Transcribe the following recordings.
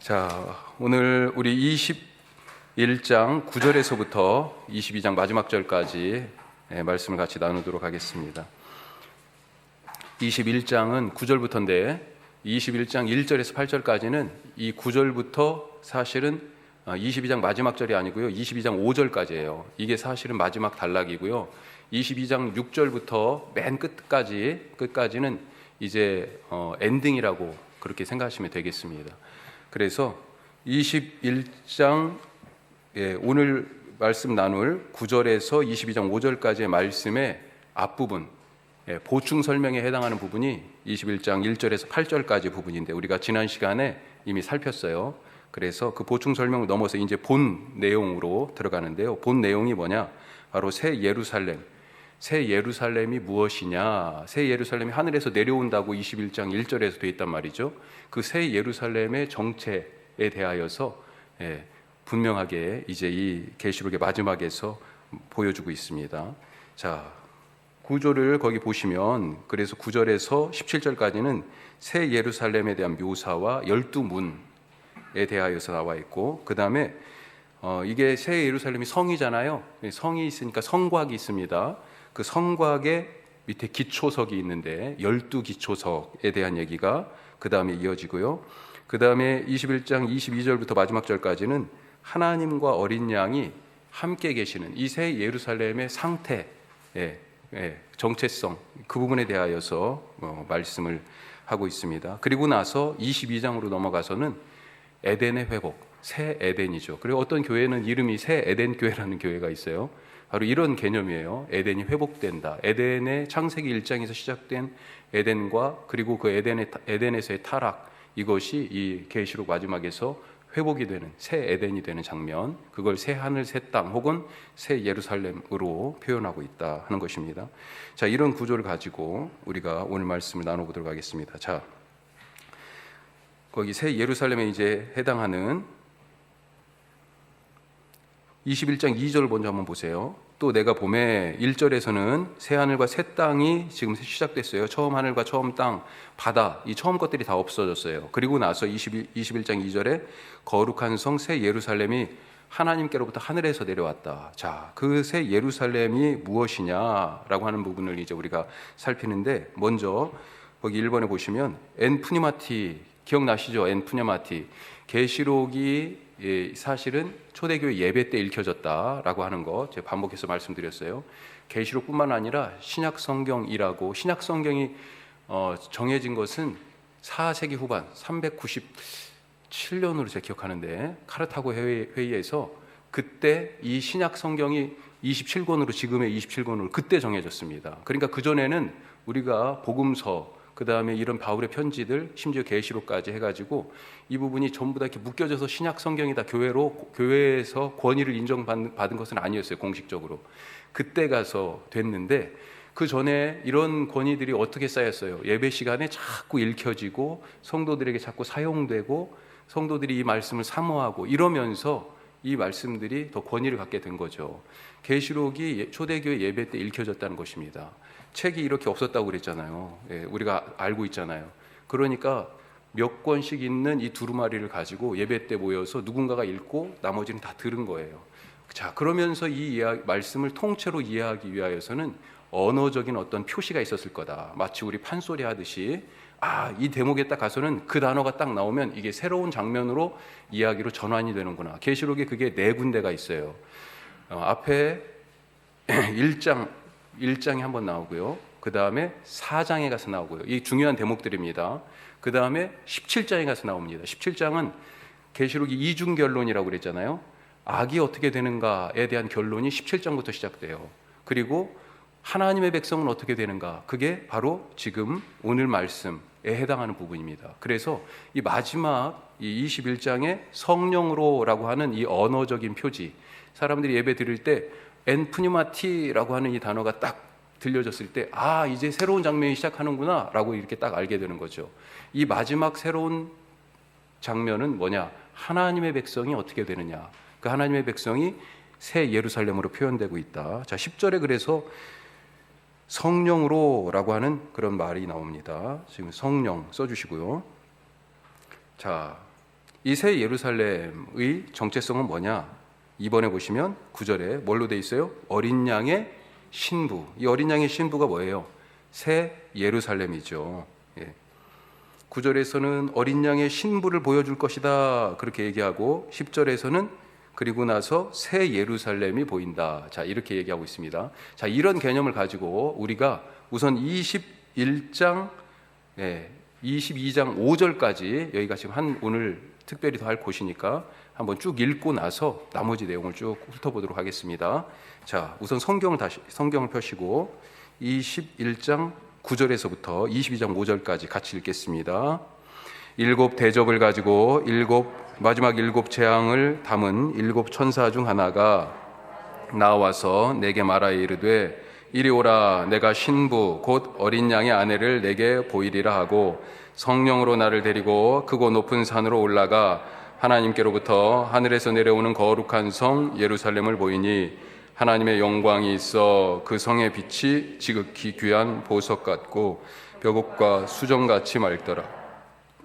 자, 오늘 우리 21장 9절에서부터 22장 마지막 절까지 말씀을 같이 나누도록 하겠습니다. 21장은 9절부터인데 21장 1절에서 8절까지는 이 9절부터 사실은 22장 마지막 절이 아니고요, 22장 5절까지예요. 이게 사실은 마지막 단락이고요. 22장 6절부터 맨 끝까지는 이제 엔딩이라고 그렇게 생각하시면 되겠습니다. 그래서 21장 오늘 말씀 나눌 9절에서 22장 5절까지의 말씀의 앞부분, 보충 설명에 해당하는 부분이 21장 1절에서 8절까지 부분인데 우리가 지난 시간에 이미 살폈어요. 그래서 그 보충 설명을 넘어서 이제 본 내용으로 들어가는데요. 본 내용이 뭐냐? 바로 새 예루살렘. 새 예루살렘이 무엇이냐? 새 예루살렘이 하늘에서 내려온다고 21장 1절에서 되어 있단 말이죠. 그 새 예루살렘의 정체에 대하여서 분명하게 이제 이 계시록의 마지막에서 보여주고 있습니다. 자, 구조를 거기 보시면 그래서 9절에서 17절까지는 새 예루살렘에 대한 묘사와 12문에 대하여서 나와 있고, 그 다음에 이게 새 예루살렘이 성이잖아요. 성이 있으니까 성곽이 있습니다. 그 성곽의 밑에 기초석이 있는데 12기초석에 대한 얘기가 그 다음에 이어지고요. 그 다음에 21장 22절부터 마지막 절까지는 하나님과 어린 양이 함께 계시는 이 새 예루살렘의 상태, 정체성, 그 부분에 대하여서 말씀을 하고 있습니다. 그리고 나서 22장으로 넘어가서는 에덴의 회복, 새 에덴이죠. 그리고 어떤 교회는 이름이 새 에덴 교회라는 교회가 있어요. 바로 이런 개념이에요. 에덴이 회복된다. 에덴의 창세기 1장에서 시작된 에덴과 그리고 그 에덴에서의 타락, 이것이 이 계시록 마지막에서 회복이 되는 새 에덴이 되는 장면, 그걸 새 하늘 새 땅 혹은 새 예루살렘으로 표현하고 있다 하는 것입니다. 자, 이런 구조를 가지고 우리가 오늘 말씀을 나눠보도록 하겠습니다. 자, 거기 새 예루살렘에 이제 해당하는 21장 2절 먼저 한번 보세요. 또 내가 봄에 1절에서는 새 하늘과 새 땅이 지금 시작됐어요. 처음 하늘과 처음 땅, 바다, 이 처음 것들이 다 없어졌어요. 그리고 나서 21장 2절에 거룩한 성 새 예루살렘이 하나님께로부터 하늘에서 내려왔다. 자, 그 새 예루살렘이 무엇이냐라고 하는 부분을 이제 우리가 살피는데, 먼저 거기 1번에 보시면 엔푸니마티, 기억나시죠? 엔푸니마티. 계시록이 사실은 초대교회 예배 때 읽혀졌다라고 하는 거 제가 반복해서 말씀드렸어요. 계시록뿐만 아니라 신약 성경이라고, 신약 성경이 정해진 것은 4세기 후반 397년으로 제가 기억하는데, 카르타고 회의에서 그때 이 신약 성경이 27권으로, 지금의 27권으로 그때 정해졌습니다. 그러니까 그전에는 우리가 복음서, 그 다음에 이런 바울의 편지들, 심지어 계시록까지 해가지고 이 부분이 전부 다 이렇게 묶여져서 신약 성경이다, 교회에서 권위를 인정받은 것은 아니었어요, 공식적으로. 그때 가서 됐는데, 그 전에 이런 권위들이 어떻게 쌓였어요? 예배 시간에 자꾸 읽혀지고 성도들에게 자꾸 사용되고 성도들이 이 말씀을 사모하고 이러면서 이 말씀들이 더 권위를 갖게 된 거죠. 계시록이 초대교회 예배 때 읽혀졌다는 것입니다. 책이 이렇게 없었다고 그랬잖아요. 우리가 알고 있잖아요. 그러니까 몇 권씩 있는 이 두루마리를 가지고 예배 때 모여서 누군가가 읽고 나머지는 다 들은 거예요. 자, 그러면서 이 말씀을 통째로 이해하기 위하여서는 언어적인 어떤 표시가 있었을 거다. 마치 우리 판소리 하듯이, 이 대목에 딱 가서는 그 단어가 딱 나오면 이게 새로운 장면으로 이야기로 전환이 되는구나. 계시록에 그게 4군데가 있어요. 앞에 1장에 한번 나오고요. 그 다음에 4장에 가서 나오고요. 이 중요한 대목들입니다. 그 다음에 17장에 가서 나옵니다. 17장은 계시록이 이중 결론이라고 그랬잖아요. 악이 어떻게 되는가에 대한 결론이 17장부터 시작돼요. 그리고 하나님의 백성은 어떻게 되는가, 그게 바로 지금 오늘 말씀에 해당하는 부분입니다. 그래서 이 마지막 이 21장의 성령으로라고 하는 이 언어적인 표지, 사람들이 예배 드릴 때 엔푸니마티라고 하는 이 단어가 딱 들려졌을 때, 이제 새로운 장면이 시작하는구나 라고 이렇게 딱 알게 되는 거죠. 이 마지막 새로운 장면은 뭐냐? 하나님의 백성이 어떻게 되느냐, 그 하나님의 백성이 새 예루살렘으로 표현되고 있다. 자, 10절에 그래서 성령으로라고 하는 그런 말이 나옵니다. 지금 성령 써주시고요. 자, 이 새 예루살렘의 정체성은 뭐냐? 이번에 보시면 9절에 뭘로 돼 있어요? 어린 양의 신부. 이 어린 양의 신부가 뭐예요? 새 예루살렘이죠. 9절에서는 어린 양의 신부를 보여줄 것이다 그렇게 얘기하고 10절에서는 그리고 나서 새 예루살렘이 보인다. 자, 이렇게 얘기하고 있습니다. 자, 이런 개념을 가지고 우리가 우선 21장 22장 5절까지 여기가 지금 오늘 특별히 더 할 곳이니까 한번 쭉 읽고 나서 나머지 내용을 쭉 훑어보도록 하겠습니다. 자, 우선 성경을 펴시고 21장 9절에서부터 22장 5절까지 같이 읽겠습니다. 일곱 대접을 가지고 마지막 일곱 재앙을 담은 일곱 천사 중 하나가 나와서 내게 말하여 이르되 이리 오라. 내가 신부 곧 어린 양의 아내를 내게 보이리라 하고 성령으로 나를 데리고 크고 높은 산으로 올라가 하나님께로부터 하늘에서 내려오는 거룩한 성 예루살렘을 보이니 하나님의 영광이 있어 그 성의 빛이 지극히 귀한 보석 같고 벽옥과 수정같이 맑더라.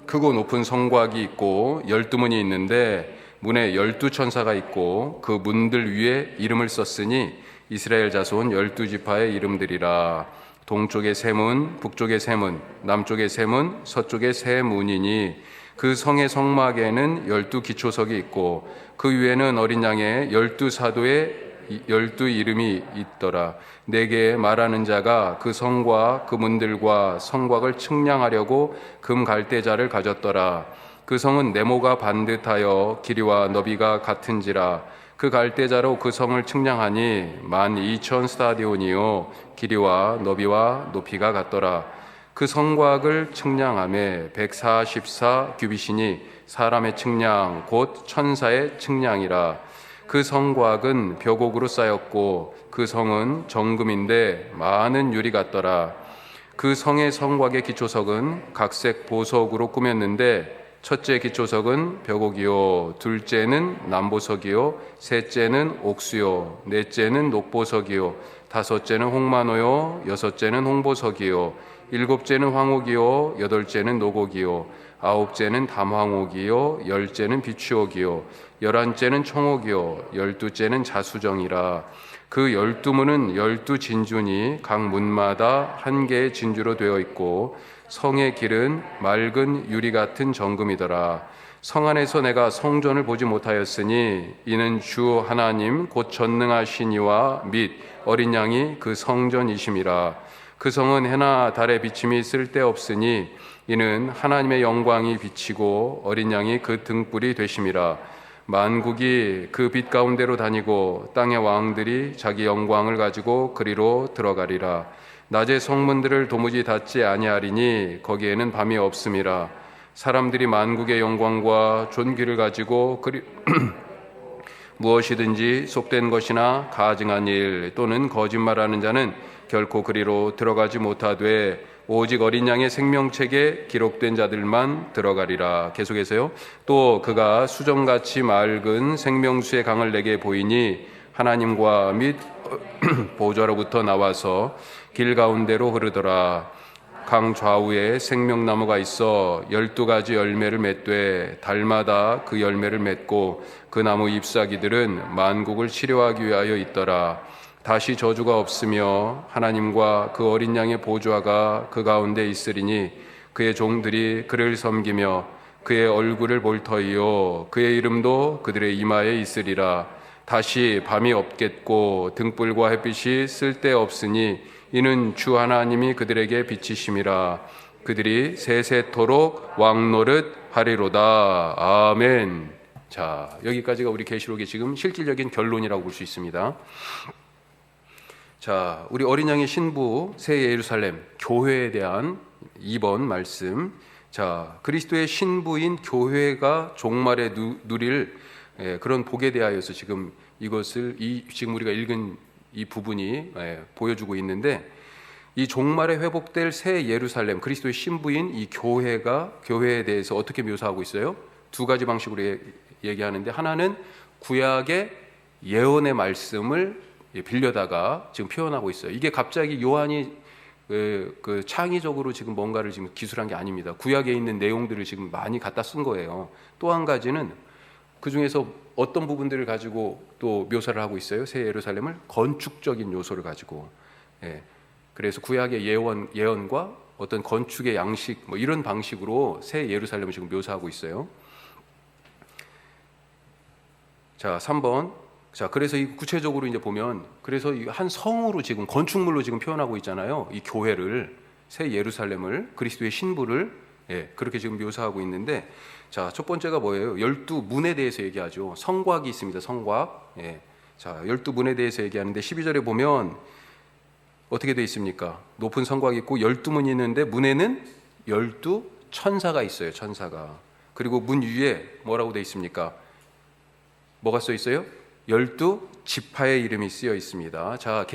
크고 높은 성곽이 있고 12문이 있는데 문에 12천사가 있고 그 문들 위에 이름을 썼으니 이스라엘 자손 12지파의 이름들이라. 동쪽의 세 문, 북쪽의 세 문, 남쪽의 세 문, 서쪽의 세 문이니 그 성의 성막에는 12기초석이 있고 그 위에는 어린 양의 12사도의 12 이름이 있더라. 내게 말하는 자가 그 성과 그 문들과 성곽을 측량하려고 금 갈대자를 가졌더라. 그 성은 네모가 반듯하여 길이와 너비가 같은지라. 그 갈대자로 그 성을 측량하니 12,000 스타디온이요 길이와 너비와 높이가 같더라. 그 성곽을 측량하며 144 규빗이니 사람의 측량 곧 천사의 측량이라. 그 성곽은 벽옥으로 쌓였고 그 성은 정금인데 많은 유리 같더라. 그 성의 성곽의 기초석은 각색 보석으로 꾸몄는데 첫째 기초석은 벽옥이요 둘째는 남보석이요 셋째는 옥수요 넷째는 녹보석이요 다섯째는 홍마노요 여섯째는 홍보석이요 일곱째는 황옥이요 여덟째는 노곡이요 아홉째는 담황옥이요 열째는 비추옥이요 열한째는 청옥이요 열두째는 자수정이라. 그 12문은 12진주니 각 문마다 한 개의 진주로 되어 있고 성의 길은 맑은 유리 같은 정금이더라. 성 안에서 내가 성전을 보지 못하였으니 이는 주 하나님 곧 전능하신 이와 및 어린 양이 그 성전이심이라. 그 성은 해나 달의 비침이 쓸데없으니 이는 하나님의 영광이 비치고 어린 양이 그 등불이 되심이라. 만국이 그 빛 가운데로 다니고 땅의 왕들이 자기 영광을 가지고 그리로 들어가리라. 낮에 성문들을 도무지 닫지 아니하리니 거기에는 밤이 없음이라. 사람들이 만국의 영광과 존귀를 가지고 무엇이든지 속된 것이나 가증한 일 또는 거짓말하는 자는 결코 그리로 들어가지 못하되 오직 어린 양의 생명책에 기록된 자들만 들어가리라. 계속해서요. 또 그가 수정같이 맑은 생명수의 강을 내게 보이니 하나님과 및 보좌로부터 나와서 길 가운데로 흐르더라. 강 좌우에 생명나무가 있어 12가지 열매를 맺되 달마다 그 열매를 맺고 그 나무 잎사귀들은 만국을 치료하기 위하여 있더라. 다시 저주가 없으며 하나님과 그 어린 양의 보좌가 그 가운데 있으리니 그의 종들이 그를 섬기며 그의 얼굴을 볼 터이요 그의 이름도 그들의 이마에 있으리라. 다시 밤이 없겠고 등불과 햇빛이 쓸데없으니 이는 주 하나님이 그들에게 비치심이라. 그들이 세세토록 왕노릇 하리로다. 아멘. 자, 여기까지가 우리 계시록의 지금 실질적인 결론이라고 볼 수 있습니다. 자, 우리 어린 양의 신부 새 예루살렘 교회에 대한 2번 말씀. 자, 그리스도의 신부인 교회가 종말에 누릴 그런 복에 대하여서 지금 이것을 지금 우리가 읽은 이 부분이 보여주고 있는데, 이 종말에 회복될 새 예루살렘 그리스도의 신부인 이 교회에 대해서 어떻게 묘사하고 있어요? 두 가지 방식으로 얘기하는데, 하나는 구약의 예언의 말씀을 빌려다가 지금 표현하고 있어요. 이게 갑자기 요한이 그 창의적으로 지금 뭔가를 지금 기술한 게 아닙니다. 구약에 있는 내용들을 지금 많이 갖다 쓴 거예요. 또 한 가지는 그 중에서 어떤 부분들을 가지고 또 묘사를 하고 있어요. 새 예루살렘을 건축적인 요소를 가지고. 예. 그래서 구약의 예언과 어떤 건축의 양식 뭐 이런 방식으로 새 예루살렘을 지금 묘사하고 있어요. 자, 3번. 자, 그래서 이 구체적으로 이제 보면 그래서 이 한 성으로 지금 건축물로 지금 표현하고 있잖아요. 이 교회를 새 예루살렘을 그리스도의 신부를 그렇게 지금 묘사하고 있는데 자, 첫 번째가 뭐예요? 12문에 대해서 얘기하죠. 성곽이 있습니다. 성곽. 자, 12문에 대해서 얘기하는데 12절에 보면 어떻게 되어 있습니까? 높은 성곽이 있고 12문이 있는데 문에는 12천사가 있어요. 천사가. 그리고 문 위에 뭐라고 되어 있습니까? 뭐가 써 있어요? 12지파의 이름이 쓰여 있습니다. 자,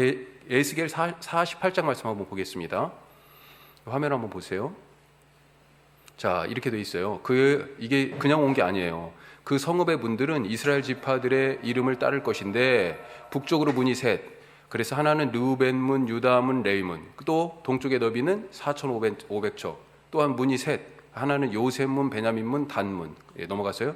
에스겔 48장 말씀 한번 보겠습니다. 화면 한번 보세요. 자, 이렇게 돼 있어요. 이게 그냥 온 게 아니에요. 그 성읍의 문들은 이스라엘 지파들의 이름을 따를 것인데 북쪽으로 문이 셋. 그래서 하나는 르우벤 문, 유다 문, 레위 문. 또 동쪽의 너비는 4,500척. 또한 문이 셋. 하나는 요셉 문, 베냐민 문, 단 문. 넘어갔어요?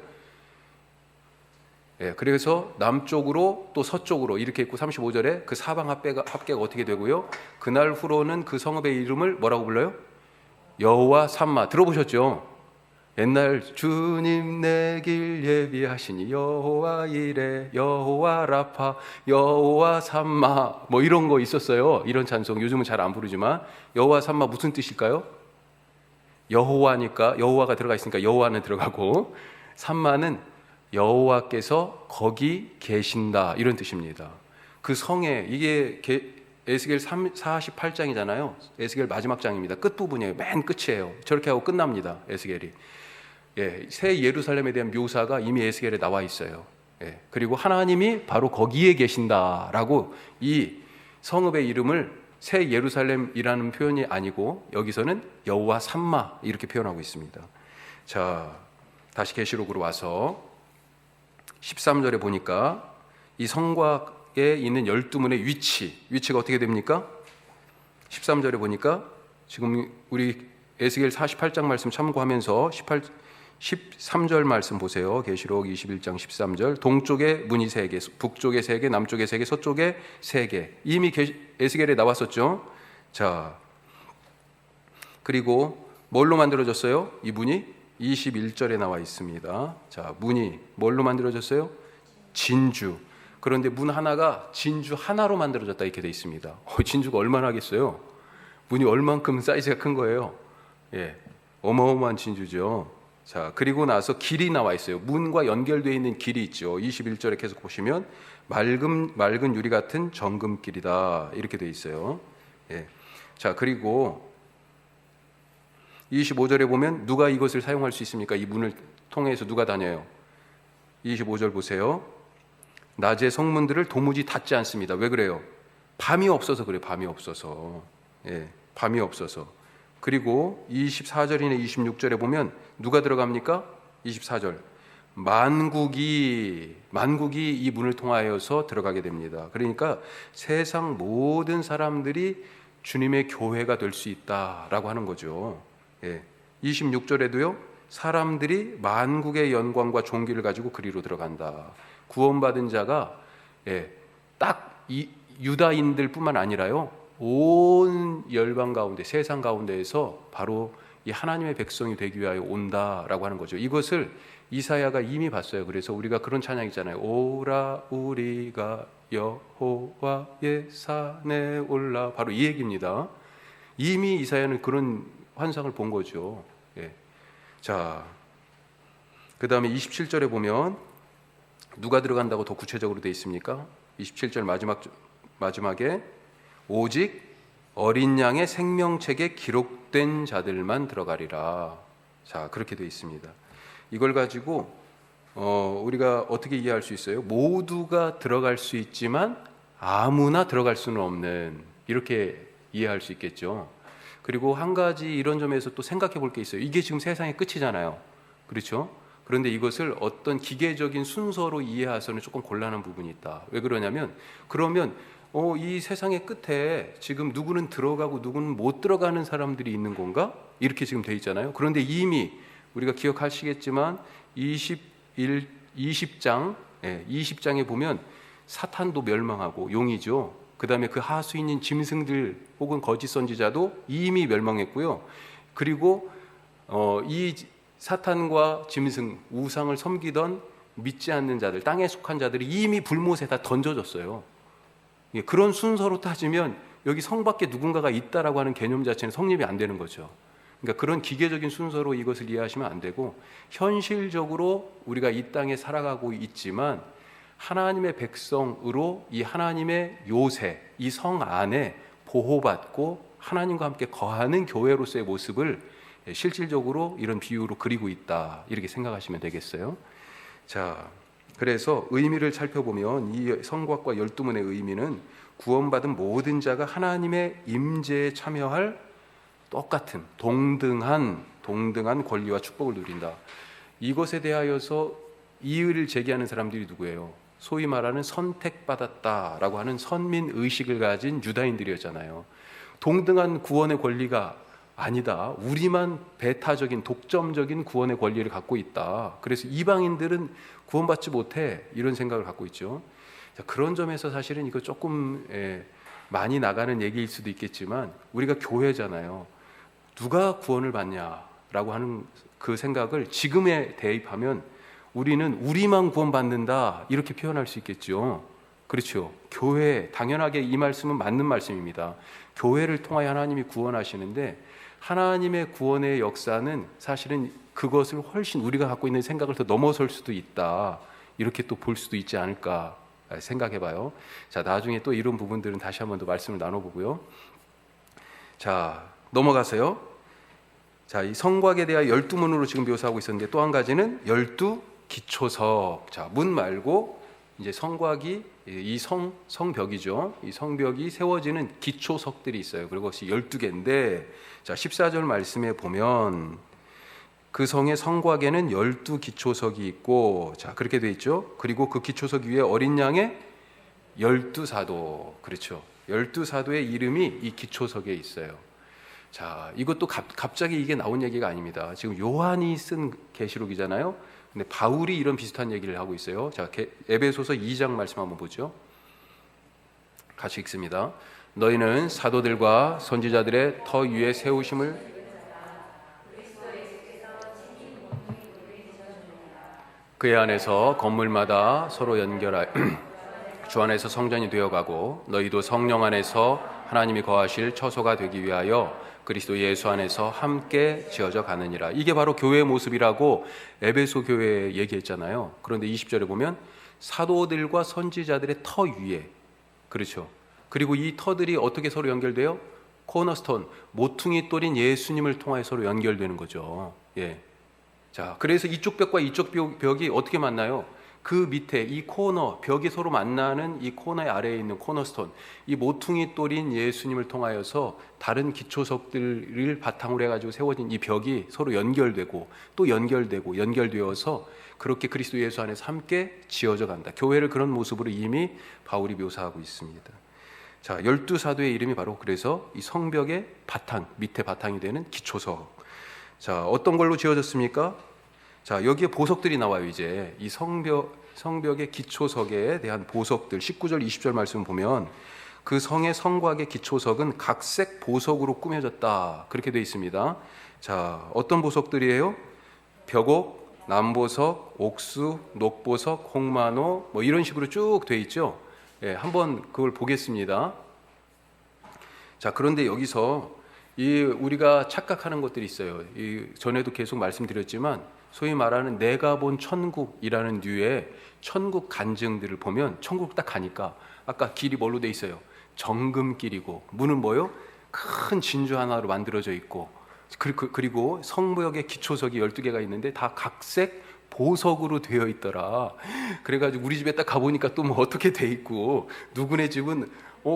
그래서 남쪽으로 또 서쪽으로 이렇게 있고 35절에 그 사방 합계가 어떻게 되고요? 그날 후로는 그 성읍의 이름을 뭐라고 불러요? 여호와 삼마. 들어보셨죠? 옛날 주님 내 길 예비하시니 여호와 이레 여호와 라파 여호와 삼마 뭐 이런 거 있었어요. 이런 찬송 요즘은 잘 안 부르지만 여호와 삼마 무슨 뜻일까요? 여호와니까 여호와가 들어가 있으니까 여호와는 들어가고 삼마는 여호와께서 거기 계신다 이런 뜻입니다. 그 성에 이게 에스겔 48장이잖아요. 에스겔 마지막 장입니다. 끝부분이에요. 맨 끝이에요. 저렇게 하고 끝납니다. 에스겔이. 새 예루살렘에 대한 묘사가 이미 에스겔에 나와 있어요. 그리고 하나님이 바로 거기에 계신다라고 이 성읍의 이름을 새 예루살렘이라는 표현이 아니고 여기서는 여호와 삼마 이렇게 표현하고 있습니다. 자, 다시 계시록으로 와서 13절에 보니까 이 성곽에 있는 12문의 위치가 어떻게 됩니까? 13절에 보니까 지금 우리 에스겔 48장 말씀 참고하면서 13절 말씀 보세요. 계시록 21장 13절. 동쪽에 문이 3개, 북쪽에 3개, 남쪽에 3개, 서쪽에 3개. 이미 에스겔에 나왔었죠. 자, 그리고 뭘로 만들어졌어요? 이 문이 21절에 나와 있습니다. 자, 문이 뭘로 만들어졌어요? 진주. 그런데 문 하나가 진주 하나로 만들어졌다 이렇게 돼 있습니다. 진주가 얼마나 하겠어요? 문이 얼만큼 사이즈가 큰 거예요. 어마어마한 진주죠. 자, 그리고 나서 길이 나와 있어요. 문과 연결되어 있는 길이 있죠. 21절에 계속 보시면 맑은 유리 같은 정금길이다 이렇게 돼 있어요. 자, 그리고 25절에 보면 누가 이것을 사용할 수 있습니까? 이 문을 통해서 누가 다녀요? 25절 보세요. 낮에 성문들을 도무지 닫지 않습니다. 왜 그래요? 밤이 없어서 그래요. 밤이 없어서. 밤이 없어서. 그리고 24절이나 26절에 보면 누가 들어갑니까? 24절. 만국이 이 문을 통하여서 들어가게 됩니다. 그러니까 세상 모든 사람들이 주님의 교회가 될 수 있다라고 하는 거죠. 26절에도요. 사람들이 만국의 영광과 존귀를 가지고 그리로 들어간다. 구원받은 자가 딱 이 유다인들 뿐만 아니라요. 온 열방 가운데 세상 가운데에서 바로 이 하나님의 백성이 되기 위하여 온다라고 하는 거죠. 이것을 이사야가 이미 봤어요. 그래서 우리가 그런 찬양 있잖아요. 오라 우리가 여호와의 산에 올라. 바로 이 얘기입니다. 이미 이사야는 그런 환상을 본 거죠. 자, 그 다음에 27절에 보면 누가 들어간다고 더 구체적으로 되어 있습니까? 27절 마지막에 오직 어린 양의 생명책에 기록된 자들만 들어가리라. 자, 그렇게 되어 있습니다. 이걸 가지고 우리가 어떻게 이해할 수 있어요? 모두가 들어갈 수 있지만 아무나 들어갈 수는 없는, 이렇게 이해할 수 있겠죠. 그리고 한 가지 이런 점에서 또 생각해 볼 게 있어요. 이게 지금 세상의 끝이잖아요. 그렇죠? 그런데 이것을 어떤 기계적인 순서로 이해해서는 조금 곤란한 부분이 있다. 왜 그러냐면 그러면 이 세상의 끝에 지금 누구는 들어가고 누구는 못 들어가는 사람들이 있는 건가? 이렇게 지금 돼 있잖아요. 그런데 이미 우리가 기억하시겠지만 20장 20장에 보면 사탄도 멸망하고 용이죠. 그 다음에 그 하수인인 짐승들 혹은 거짓 선지자도 이미 멸망했고요. 그리고 이 사탄과 짐승, 우상을 섬기던 믿지 않는 자들, 땅에 속한 자들이 이미 불못에 다 던져졌어요. 그런 순서로 따지면 여기 성 밖에 누군가가 있다라고 하는 개념 자체는 성립이 안 되는 거죠. 그러니까 그런 기계적인 순서로 이것을 이해하시면 안 되고, 현실적으로 우리가 이 땅에 살아가고 있지만 하나님의 백성으로 이 하나님의 요새, 이 성 안에 보호받고 하나님과 함께 거하는 교회로서의 모습을 실질적으로 이런 비유로 그리고 있다, 이렇게 생각하시면 되겠어요. 자, 그래서 의미를 살펴보면 이 성곽과 12문의 의미는 구원받은 모든 자가 하나님의 임재에 참여할 똑같은 동등한 권리와 축복을 누린다. 이것에 대하여서 이의를 제기하는 사람들이 누구예요? 소위 말하는 선택받았다라고 하는 선민의식을 가진 유다인들이었잖아요. 동등한 구원의 권리가 아니다, 우리만 배타적인 독점적인 구원의 권리를 갖고 있다, 그래서 이방인들은 구원받지 못해, 이런 생각을 갖고 있죠. 자, 그런 점에서 사실은 이거 조금 많이 나가는 얘기일 수도 있겠지만, 우리가 교회잖아요. 누가 구원을 받냐라고 하는 그 생각을 지금에 대입하면 우리는 우리만 구원받는다, 이렇게 표현할 수 있겠죠. 그렇죠. 교회, 당연하게 이 말씀은 맞는 말씀입니다. 교회를 통하여 하나님이 구원하시는데, 하나님의 구원의 역사는 사실은 그것을 훨씬 우리가 갖고 있는 생각을 더 넘어설 수도 있다, 이렇게 또 볼 수도 있지 않을까 생각해 봐요. 자, 나중에 또 이런 부분들은 다시 한번 더 말씀을 나눠보고요. 자, 넘어가세요. 자, 이 성곽에 대하여 12문으로 지금 묘사하고 있었는데, 또 한 가지는 12기초석. 자, 문 말고 이제 성곽이 이 성벽이죠. 이 성벽이 세워지는 기초석들이 있어요. 그리고 그것이 12개인데, 자, 14절 말씀에 보면 그 성의 성곽에는 12기초석이 있고, 자, 그렇게 돼 있죠. 그리고 그 기초석 위에 어린 양의 12사도. 그렇죠. 12사도의 이름이 이 기초석에 있어요. 자, 이것도 갑자기 이게 나온 얘기가 아닙니다. 지금 요한이 쓴 계시록이잖아요. 근데 바울이 이런 비슷한 얘기를 하고 있어요. 자, 에베소서 2장 말씀 한번 보죠. 같이 읽습니다. 너희는 사도들과 선지자들의 터 위에 세우심을 그의 안에서 건물마다 서로 연결하여 주 안에서 성전이 되어가고, 너희도 성령 안에서 하나님이 거하실 처소가 되기 위하여 그리스도 예수 안에서 함께 지어져 가느니라. 이게 바로 교회의 모습이라고 에베소 교회에 얘기했잖아요. 그런데 20절에 보면 사도들과 선지자들의 터 위에, 그렇죠. 그리고 이 터들이 어떻게 서로 연결돼요? 코너스톤, 모퉁이 돌인 예수님을 통하여 서로 연결되는 거죠. 예. 자, 그래서 이쪽 벽과 이쪽 벽이 어떻게 만나요? 그 밑에 이 코너, 벽이 서로 만나는 이 코너의 아래에 있는 코너스톤, 이 모퉁이 돌인 예수님을 통하여서 다른 기초석들을 바탕으로 해가지고 세워진 이 벽이 서로 연결되고 또 연결되어서 그렇게 그리스도 예수 안에서 함께 지어져 간다. 교회를 그런 모습으로 이미 바울이 묘사하고 있습니다. 자, 12사도의 이름이 바로 그래서 이 성벽의 바탕, 밑에 바탕이 되는 기초석. 자, 어떤 걸로 지어졌습니까? 자, 여기에 보석들이 나와요. 이제 이 성벽의 기초석에 대한 보석들, 19절 20절 말씀 보면 그 성의 성곽의 기초석은 각색 보석으로 꾸며졌다, 그렇게 되어 있습니다. 자, 어떤 보석들이에요? 벽옥, 남보석, 옥수, 녹보석, 홍마노, 뭐 이런 식으로 쭉 되어 있죠. 예, 한번 그걸 보겠습니다. 자, 그런데 여기서 우리가 착각하는 것들이 있어요. 전에도 계속 말씀드렸지만 소위 말하는 내가 본 천국이라는 류의 천국 간증들을 보면, 천국 딱 가니까 아까 길이 뭘로 돼 있어요? 정금길이고, 문은 뭐요? 큰 진주 하나로 만들어져 있고, 그리고 성벽의 기초석이 12개가 있는데 다 각색 보석으로 되어 있더라. 그래가지고 우리 집에 딱 가보니까 또 뭐 어떻게 돼 있고, 누구네 집은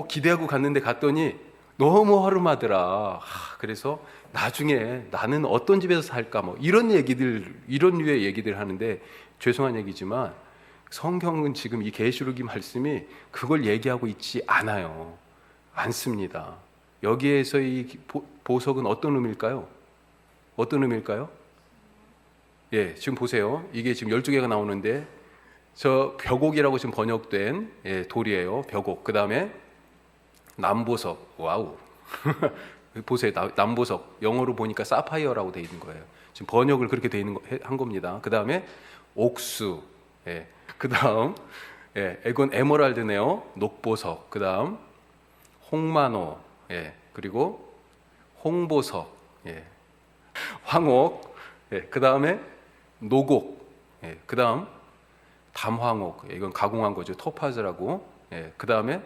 기대하고 갔는데 갔더니 너무 허름하더라. 그래서 나중에 나는 어떤 집에서 살까, 뭐 이런 류의 얘기들 하는데, 죄송한 얘기지만 성경은 지금 이 계시록이 말씀이 그걸 얘기하고 있지 않습니다. 여기에서 이 보석은 어떤 의미일까요? 어떤 의미일까요? 예, 지금 보세요. 이게 지금 12개가 나오는데 저 벽옥이라고 지금 번역된 돌이에요. 벽옥. 그 다음에 남보석. 와우. 보세요. 남보석. 영어로 보니까 사파이어라고 돼 있는 거예요. 지금 번역을 그렇게 돼 있는 한 겁니다. 그 다음에 옥수. 예. 그 다음, 이건 에메랄드네요. 녹보석. 그 다음, 홍마노. 예. 그리고 홍보석. 예. 황옥. 예. 그 다음에 노곡. 예. 그 다음, 담황옥. 이건 가공한 거죠. 토파즈라고. 예. 그 다음에,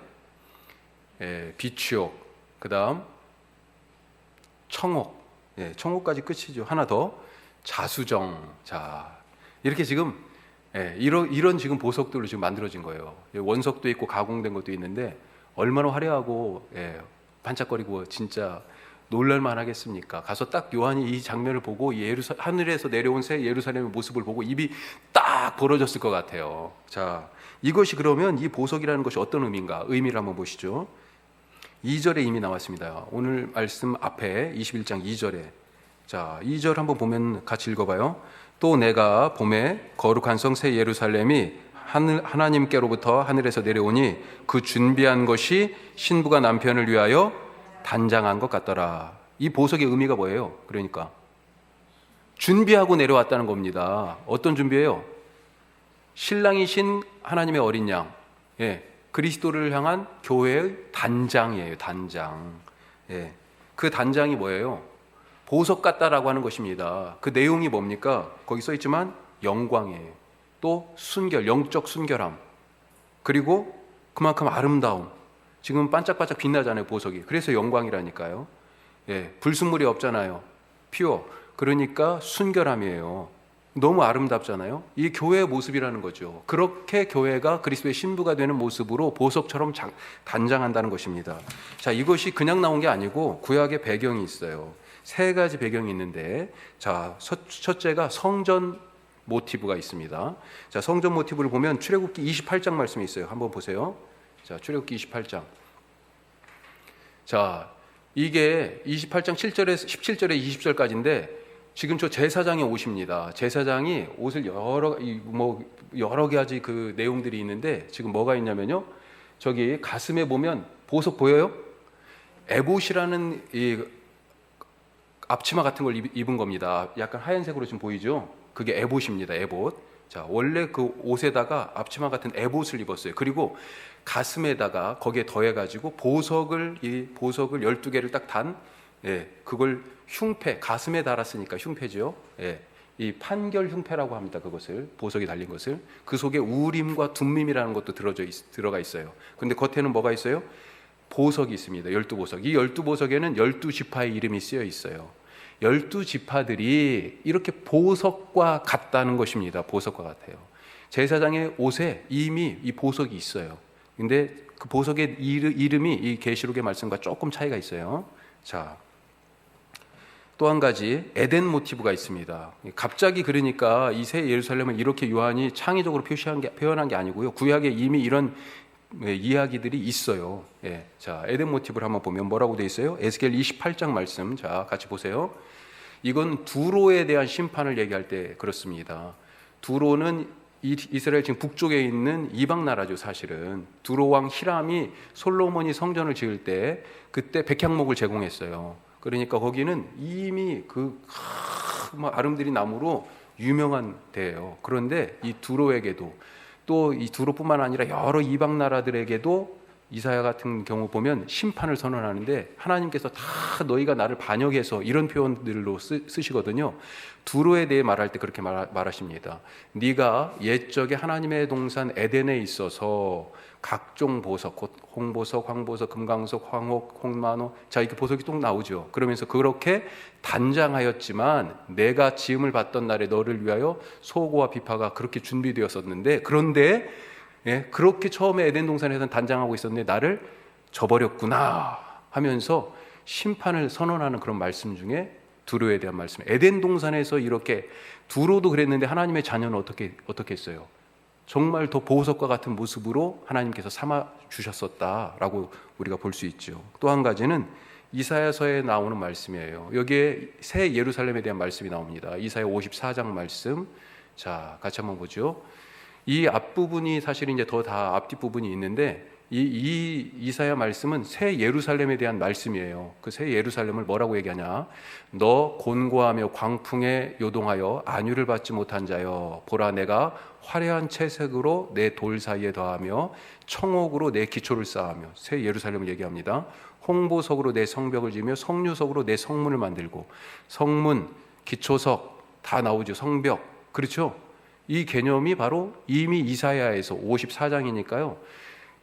비추옥. 그 다음, 청옥. 예. 청옥까지 끝이죠. 하나 더, 자수정. 자, 이렇게 지금 이런 지금 보석들로 지금 만들어진 거예요. 원석도 있고 가공된 것도 있는데 얼마나 화려하고 반짝거리고 진짜 놀랄만 하겠습니까? 가서 딱 요한이 이 장면을 보고 하늘에서 내려온 새 예루살렘의 모습을 보고 입이 딱 벌어졌을 것 같아요. 자, 이것이 그러면 이 보석이라는 것이 어떤 의미인가? 의미를 한번 보시죠. 2절에 이미 나왔습니다. 오늘 말씀 앞에 21장 2절에 자, 2절 한번 보면 같이 읽어봐요. 또 내가 봄에 거룩한 성 새 예루살렘이 하나님께로부터 하늘에서 내려오니 그 준비한 것이 신부가 남편을 위하여 단장한 것 같더라. 이 보석의 의미가 뭐예요? 그러니까 준비하고 내려왔다는 겁니다. 어떤 준비예요? 신랑이신 하나님의 어린 양, 그리스도를 향한 교회의 단장이에요. 단장. 그 단장이 뭐예요? 보석 같다라고 하는 것입니다. 그 내용이 뭡니까? 거기 써 있지만 영광이에요. 또 순결, 영적 순결함. 그리고 그만큼 아름다움. 지금 반짝반짝 빛나잖아요, 보석이. 그래서 영광이라니까요. 불순물이 없잖아요. 퓨어. 그러니까 순결함이에요. 너무 아름답잖아요. 이 교회의 모습이라는 거죠. 그렇게 교회가 그리스도의 신부가 되는 모습으로 보석처럼 단장한다는 것입니다. 자, 이것이 그냥 나온 게 아니고 구약의 배경이 있어요. 세 가지 배경이 있는데, 자, 첫째가 성전 모티브가 있습니다. 자, 성전 모티브를 보면 출애굽기 28장 말씀이 있어요. 한번 보세요. 자, 출애굽기 28장. 자, 이게 28장 7절에서 17절에 20절까지인데 지금 저 제사장이 오십니다. 제사장이 옷을 여러 가지 그 내용들이 있는데 지금 뭐가 있냐면요. 저기 가슴에 보면 보석 보여요? 에봇이라는 이 앞치마 같은 걸 입은 겁니다. 약간 하얀색으로 지금 보이죠? 그게 에봇입니다. 에봇. 자, 원래 그 옷에다가 앞치마 같은 에봇을 입었어요. 그리고 가슴에다가 거기에 더해가지고 보석을 12개를 딱 단, 그걸 흉패, 가슴에 달았으니까 흉패죠. 이 판결 흉패라고 합니다. 그것을, 보석이 달린 것을. 그 속에 우림과 둠밈이라는 것도 들어가 있어요. 근데 겉에는 뭐가 있어요? 보석이 있습니다. 12보석. 이 12보석에는 12지파의 이름이 쓰여 있어요. 12지파들이 이렇게 보석과 같다는 것입니다. 보석과 같아요. 제사장의 옷에 이미 이 보석이 있어요. 근데 그 보석의 이름이 이 계시록의 말씀과 조금 차이가 있어요. 자, 또 한 가지 에덴 모티브가 있습니다. 갑자기 그러니까 이 새 예루살렘을 이렇게 요한이 창의적으로 표현한 게 아니고요. 구약에 이미 이런 이야기들이 있어요. 자, 에덴 모티브를 한번 보면 뭐라고 돼 있어요? 에스겔 28장 말씀. 자, 같이 보세요. 이건 두로에 대한 심판을 얘기할 때 그렇습니다. 두로는 이스라엘 지금 북쪽에 있는 이방 나라죠. 사실은 두로 왕 히람이 솔로몬이 성전을 지을 때 그때 백향목을 제공했어요. 그러니까 거기는 이미 그 아름드린 나무로 유명한 데예요. 그런데 이 두로에게도 또 이 두로뿐만 아니라 여러 이방 나라들에게도 이사야 같은 경우 보면 심판을 선언하는데 하나님께서 다 너희가 나를 반역해서 이런 표현들로 쓰시거든요. 두로에 대해 말할 때 그렇게 말하십니다. 네가 옛적에 하나님의 동산 에덴에 있어서 각종 보석, 곧 홍보석, 황보석, 금강석, 황옥, 홍마노, 자, 이렇게 보석이 또 나오죠. 그러면서 그렇게 단장하였지만 내가 지음을 받던 날에 너를 위하여 소고와 비파가 그렇게 준비되었었는데, 그런데 그렇게 처음에 에덴 동산에서는 단장하고 있었는데 나를 저버렸구나 하면서 심판을 선언하는 그런 말씀 중에 두로에 대한 말씀. 에덴 동산에서 이렇게 두로도 그랬는데 하나님의 자녀는 어떻게 했어요? 정말 더 보석과 같은 모습으로 하나님께서 삼아 주셨었다라고 우리가 볼 수 있죠. 또 한 가지는 이사야서에 나오는 말씀이에요. 여기에 새 예루살렘에 대한 말씀이 나옵니다. 이사야 54장 말씀. 자, 같이 한번 보죠. 이 앞부분이 사실 이제 더 다 앞뒷부분이 있는데 이 이사야 말씀은 새 예루살렘에 대한 말씀이에요. 그 새 예루살렘을 뭐라고 얘기하냐? 너 곤고하며 광풍에 요동하여 안위를 받지 못한 자여, 보라 내가 화려한 채색으로 내 돌 사이에 더하며 청옥으로 내 기초를 쌓으며. 새 예루살렘을 얘기합니다. 홍보석으로 내 성벽을 지며 성류석으로 내 성문을 만들고. 성문, 기초석 다 나오죠. 성벽, 그렇죠? 이 개념이 바로 이미 이사야에서 54장이니까요.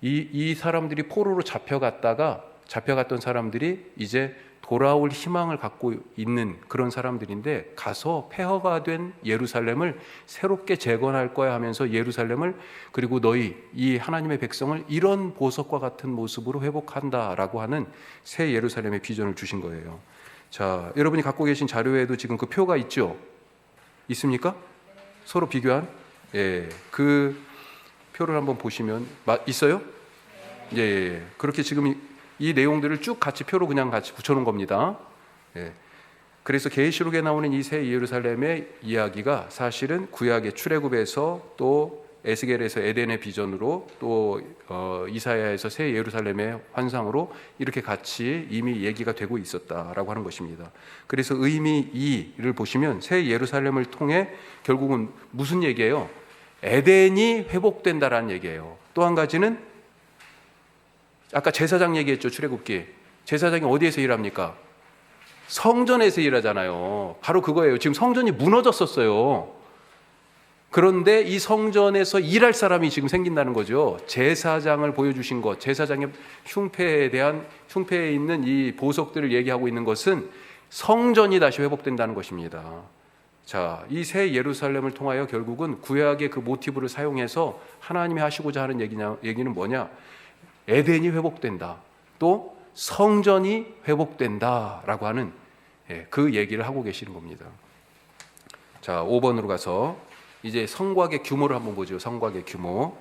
이 사람들이 포로로 잡혀갔던 사람들이 이제 돌아올 희망을 갖고 있는 그런 사람들인데, 가서 폐허가 된 예루살렘을 새롭게 재건할 거야 하면서 예루살렘을, 그리고 너희 이 하나님의 백성을 이런 보석과 같은 모습으로 회복한다라고 하는 새 예루살렘의 비전을 주신 거예요. 자, 여러분이 갖고 계신 자료에도 지금 그 표가 있죠? 있습니까? 서로 비교한? 예, 그 표를 한번 보시면 있어요? 예, 그렇게 지금 이 내용들을 쭉 같이 표로 그냥 같이 붙여놓은 겁니다. 예, 그래서 계시록에 나오는 이 새 예루살렘의 이야기가 사실은 구약의 출애굽에서, 또 에스겔에서 에덴의 비전으로, 또 이사야에서 새 예루살렘의 환상으로 이렇게 같이 이미 얘기가 되고 있었다라고 하는 것입니다. 그래서 의미 2를 보시면 새 예루살렘을 통해 결국은 무슨 얘기예요? 에덴이 회복된다라는 얘기예요. 또 한 가지는 아까 제사장 얘기했죠. 출애굽기. 제사장이 어디에서 일합니까? 성전에서 일하잖아요. 바로 그거예요. 지금 성전이 무너졌었어요. 그런데 이 성전에서 일할 사람이 지금 생긴다는 거죠. 제사장을 보여주신 것, 제사장의 흉패에 있는 이 보석들을 얘기하고 있는 것은 성전이 다시 회복된다는 것입니다. 자, 이 새 예루살렘을 통하여 결국은 구약의 그 모티브를 사용해서 하나님이 하시고자 하는 얘기는 뭐냐? 에덴이 회복된다, 또 성전이 회복된다라고 하는 그 얘기를 하고 계시는 겁니다. 자, 5번으로 가서 이제 성곽의 규모를 한번 보죠. 성곽의 규모.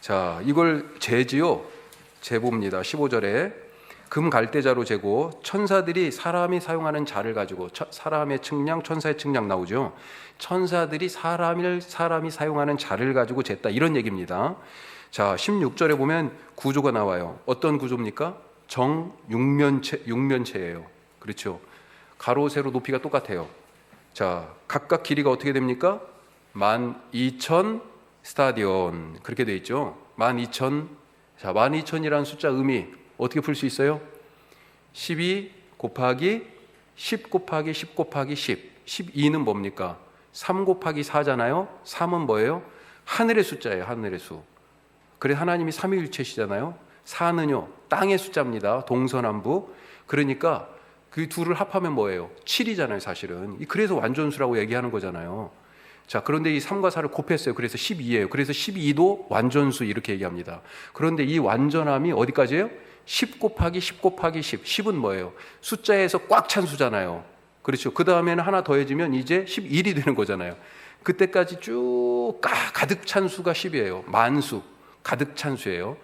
자, 이걸 재지요. 재봅니다. 15절에 금 갈대자로 재고, 천사들이 사람이 사용하는 자를 가지고, 사람의 측량, 천사의 측량 나오죠. 천사들이 사람이 사용하는 자를 가지고 쟀다, 이런 얘기입니다. 자, 16절에 보면 구조가 나와요. 어떤 구조입니까? 육면체예요. 그렇죠. 가로 세로 높이가 똑같아요. 자, 각각 길이가 어떻게 됩니까? 12,000 스타디온, 그렇게 돼 있죠. 12,000. 자, 12,000이라는 숫자 의미 어떻게 풀 수 있어요? 12 곱하기 10 곱하기 10 곱하기 10. 12는 뭡니까? 3 곱하기 4잖아요. 3은 뭐예요? 하늘의 숫자예요. 하늘의 수. 그래, 하나님이 삼위일체시잖아요. 4는요 땅의 숫자입니다. 동서남북. 그러니까 그 둘을 합하면 뭐예요? 7이잖아요 사실은. 그래서 완전수라고 얘기하는 거잖아요. 자, 그런데 이 3과 4를 곱했어요. 그래서 12예요. 그래서 12도 완전수 이렇게 얘기합니다. 그런데 이 완전함이 어디까지예요? 10 곱하기 10 곱하기 10. 10은 뭐예요? 숫자에서 꽉 찬 수잖아요. 그렇죠. 그 다음에는 하나 더해지면 이제 11이 되는 거잖아요. 그때까지 쭉 가득 찬 수가 10이에요. 만수. 가득 찬 수예요.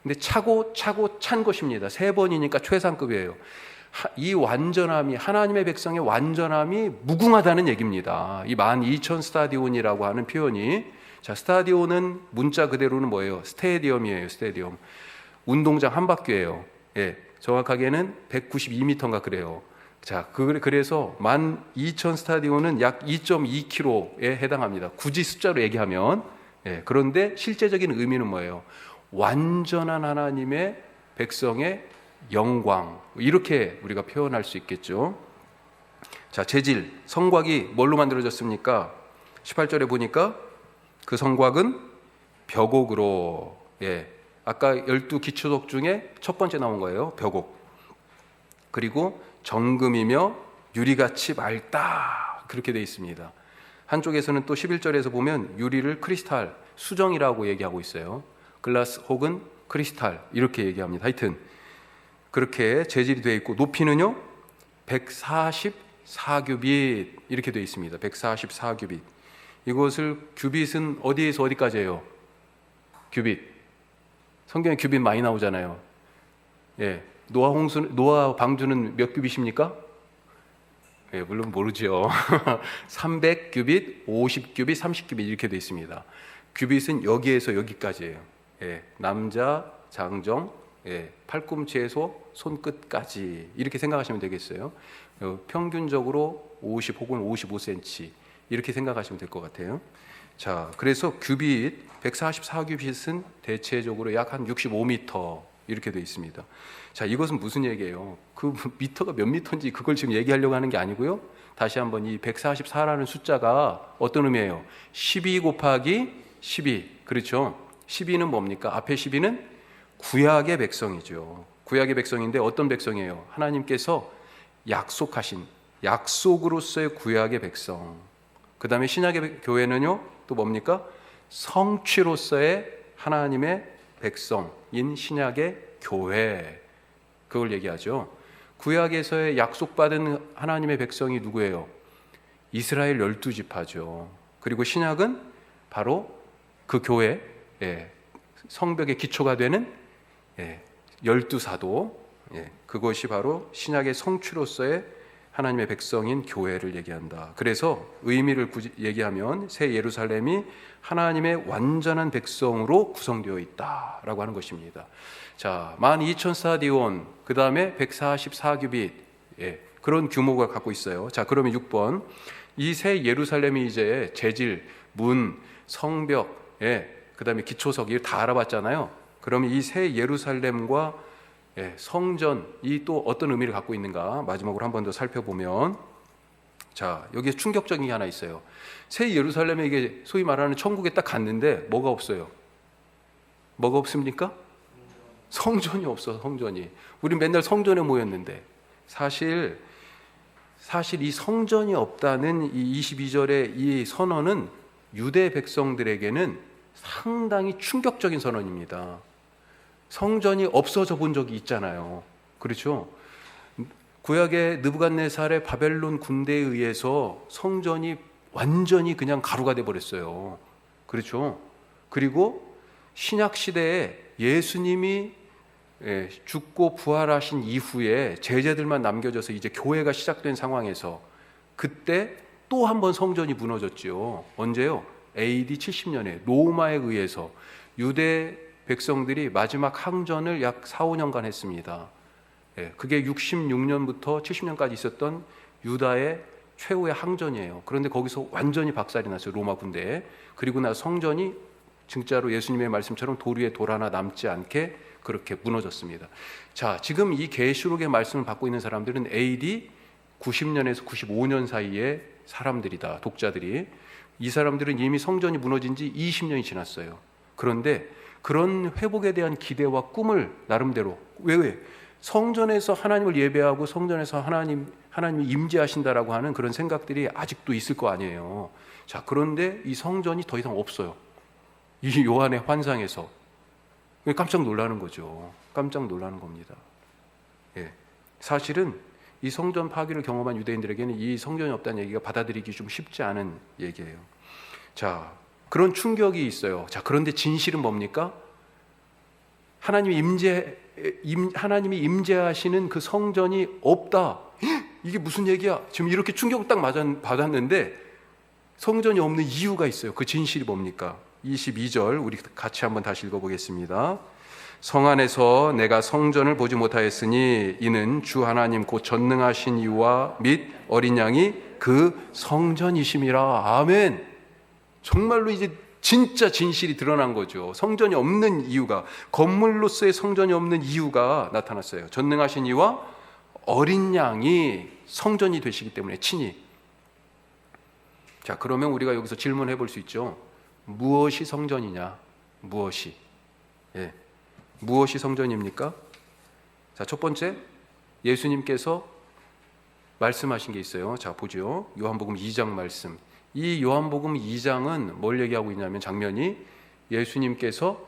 근데 차고 찬 것입니다. 3번이니까 최상급이에요. 이 완전함이, 하나님의 백성의 완전함이 무궁하다는 얘기입니다. 이 12,000 스타디온이라고 하는 표현이, 자, 스타디온은 문자 그대로는 뭐예요? 스테디엄이에요. 스테디엄. 운동장 한 바퀴예요. 예, 정확하게는 192m인가 그래요. 자, 그래서 12,000 스타디온은 약 2.2km에 해당합니다. 굳이 숫자로 얘기하면. 예, 그런데 실제적인 의미는 뭐예요? 완전한 하나님의 백성의 영광, 이렇게 우리가 표현할 수 있겠죠. 자, 재질, 성곽이 뭘로 만들어졌습니까? 18절에 보니까 그 성곽은 벽옥으로, 예, 아까 12기초석 중에 첫 번째 나온 거예요. 벽옥. 그리고 정금이며 유리같이 맑다, 그렇게 되어 있습니다. 한쪽에서는 또 11절에서 보면 유리를 크리스탈, 수정이라고 얘기하고 있어요. 글라스 혹은 크리스탈, 이렇게 얘기합니다. 하여튼 그렇게 재질이 되어 있고, 높이는요 144규빗 이렇게 되어 있습니다. 144규빗. 이것을 규빗은 어디에서 어디까지예요? 규빗. 성경에 규빗 많이 나오잖아요. 예. 노아 방주는 몇 규빗입니까? 예, 물론 모르죠. 300규빗, 50규빗, 30규빗 이렇게 되어 있습니다. 규빗은 여기에서 여기까지예요. 예. 남자, 장정, 예. 팔꿈치에서 손끝까지 이렇게 생각하시면 되겠어요. 평균적으로 50 혹은 55cm 이렇게 생각하시면 될 것 같아요. 자, 그래서 규빗 144규빗은 대체적으로 약 한 65m 이렇게 되어 있습니다. 자, 이것은 무슨 얘기예요? 그 미터가 몇 미터인지 그걸 지금 얘기하려고 하는 게 아니고요. 다시 한번 이 144라는 숫자가 어떤 의미예요? 12 곱하기 12. 그렇죠? 12는 뭡니까? 앞에 12는 구약의 백성이죠. 구약의 백성인데 어떤 백성이에요? 하나님께서 약속하신 약속으로서의 구약의 백성. 그 다음에 신약의 교회는요, 또 뭡니까? 성취로서의 하나님의 백성인 신약의 교회. 그걸 얘기하죠. 구약에서의 약속받은 하나님의 백성이 누구예요? 이스라엘 12지파죠. 그리고 신약은 바로 그 교회, 성벽의 기초가 되는 12사도, 그것이 바로 신약의 성취로서의 하나님의 백성인 교회를 얘기한다. 그래서 의미를 얘기하면 새 예루살렘이 하나님의 완전한 백성으로 구성되어 있다라고 하는 것입니다. 자, 12,000스타디온, 그 다음에 144규빗, 그런 규모가 갖고 있어요. 자, 그러면 6번. 이 새 예루살렘이 이제 재질, 문, 성벽, 그 다음에 기초석, 이걸 다 알아봤잖아요. 그러면 이 새 예루살렘과 성전이 또 어떤 의미를 갖고 있는가 마지막으로 한 번 더 살펴보면, 자, 여기에 충격적인 게 하나 있어요. 새 예루살렘에 이게 소위 말하는 천국에 딱 갔는데 뭐가 없어요? 뭐가 없습니까? 성전이 없어. 성전이. 우리 맨날 성전에 모였는데 사실 이 성전이 없다는 이 22절의 이 선언은 유대 백성들에게는 상당히 충격적인 선언입니다. 성전이 없어져 본 적이 있잖아요. 그렇죠? 구약의 느부갓네살의 바벨론 군대에 의해서 성전이 완전히 그냥 가루가 돼 버렸어요. 그렇죠? 그리고 신약 시대에 예수님이 죽고 부활하신 이후에 제자들만 남겨져서 이제 교회가 시작된 상황에서 그때 또 한 번 성전이 무너졌지요. 언제요? AD 70년에 로마에 의해서 유대 백성들이 마지막 항전을 약 4, 5년간 했습니다. 그게 66년부터 70년까지 있었던 유다의 최후의 항전이에요. 그런데 거기서 완전히 박살이 났어요. 로마 군대에. 그리고 나서 성전이 진짜로 예수님의 말씀처럼 돌 위에 돌 하나 남지 않게 그렇게 무너졌습니다. 자, 지금 이 계시록의 말씀을 받고 있는 사람들은 AD 90년에서 95년 사이의 사람들이다. 독자들이. 이 사람들은 이미 성전이 무너진 지 20년이 지났어요. 그런데 그런 회복에 대한 기대와 꿈을 나름대로 왜 성전에서 하나님을 예배하고 성전에서 하나님이 임재하신다라고 하는 그런 생각들이 아직도 있을 거 아니에요. 자, 그런데 이 성전이 더 이상 없어요. 이 요한의 환상에서 깜짝 놀라는 거죠. 깜짝 놀라는 겁니다. 사실은 이 성전 파괴를 경험한 유대인들에게는 이 성전이 없다는 얘기가 받아들이기 좀 쉽지 않은 얘기예요. 자, 그런 충격이 있어요. 자, 그런데 진실은 뭡니까? 하나님이 임재하시는 그 성전이 없다. 이게 무슨 얘기야? 지금 이렇게 충격을 딱 받았는데 성전이 없는 이유가 있어요. 그 진실이 뭡니까? 22절 우리 같이 한번 다시 읽어보겠습니다. 성 안에서 내가 성전을 보지 못하였으니 이는 주 하나님 곧 전능하신 이와 및 어린 양이 그 성전이심이라. 아멘. 정말로 이제 진짜 진실이 드러난 거죠. 성전이 없는 이유가, 건물로서의 성전이 없는 이유가 나타났어요. 전능하신 이와 어린 양이 성전이 되시기 때문에 친히. 자, 그러면 우리가 여기서 질문해 볼 수 있죠. 무엇이 성전이냐? 무엇이? 무엇이 성전입니까? 자, 첫 번째, 예수님께서 말씀하신 게 있어요. 자, 보죠. 요한복음 2장 말씀. 이 요한복음 2장은 뭘 얘기하고 있냐면 장면이 예수님께서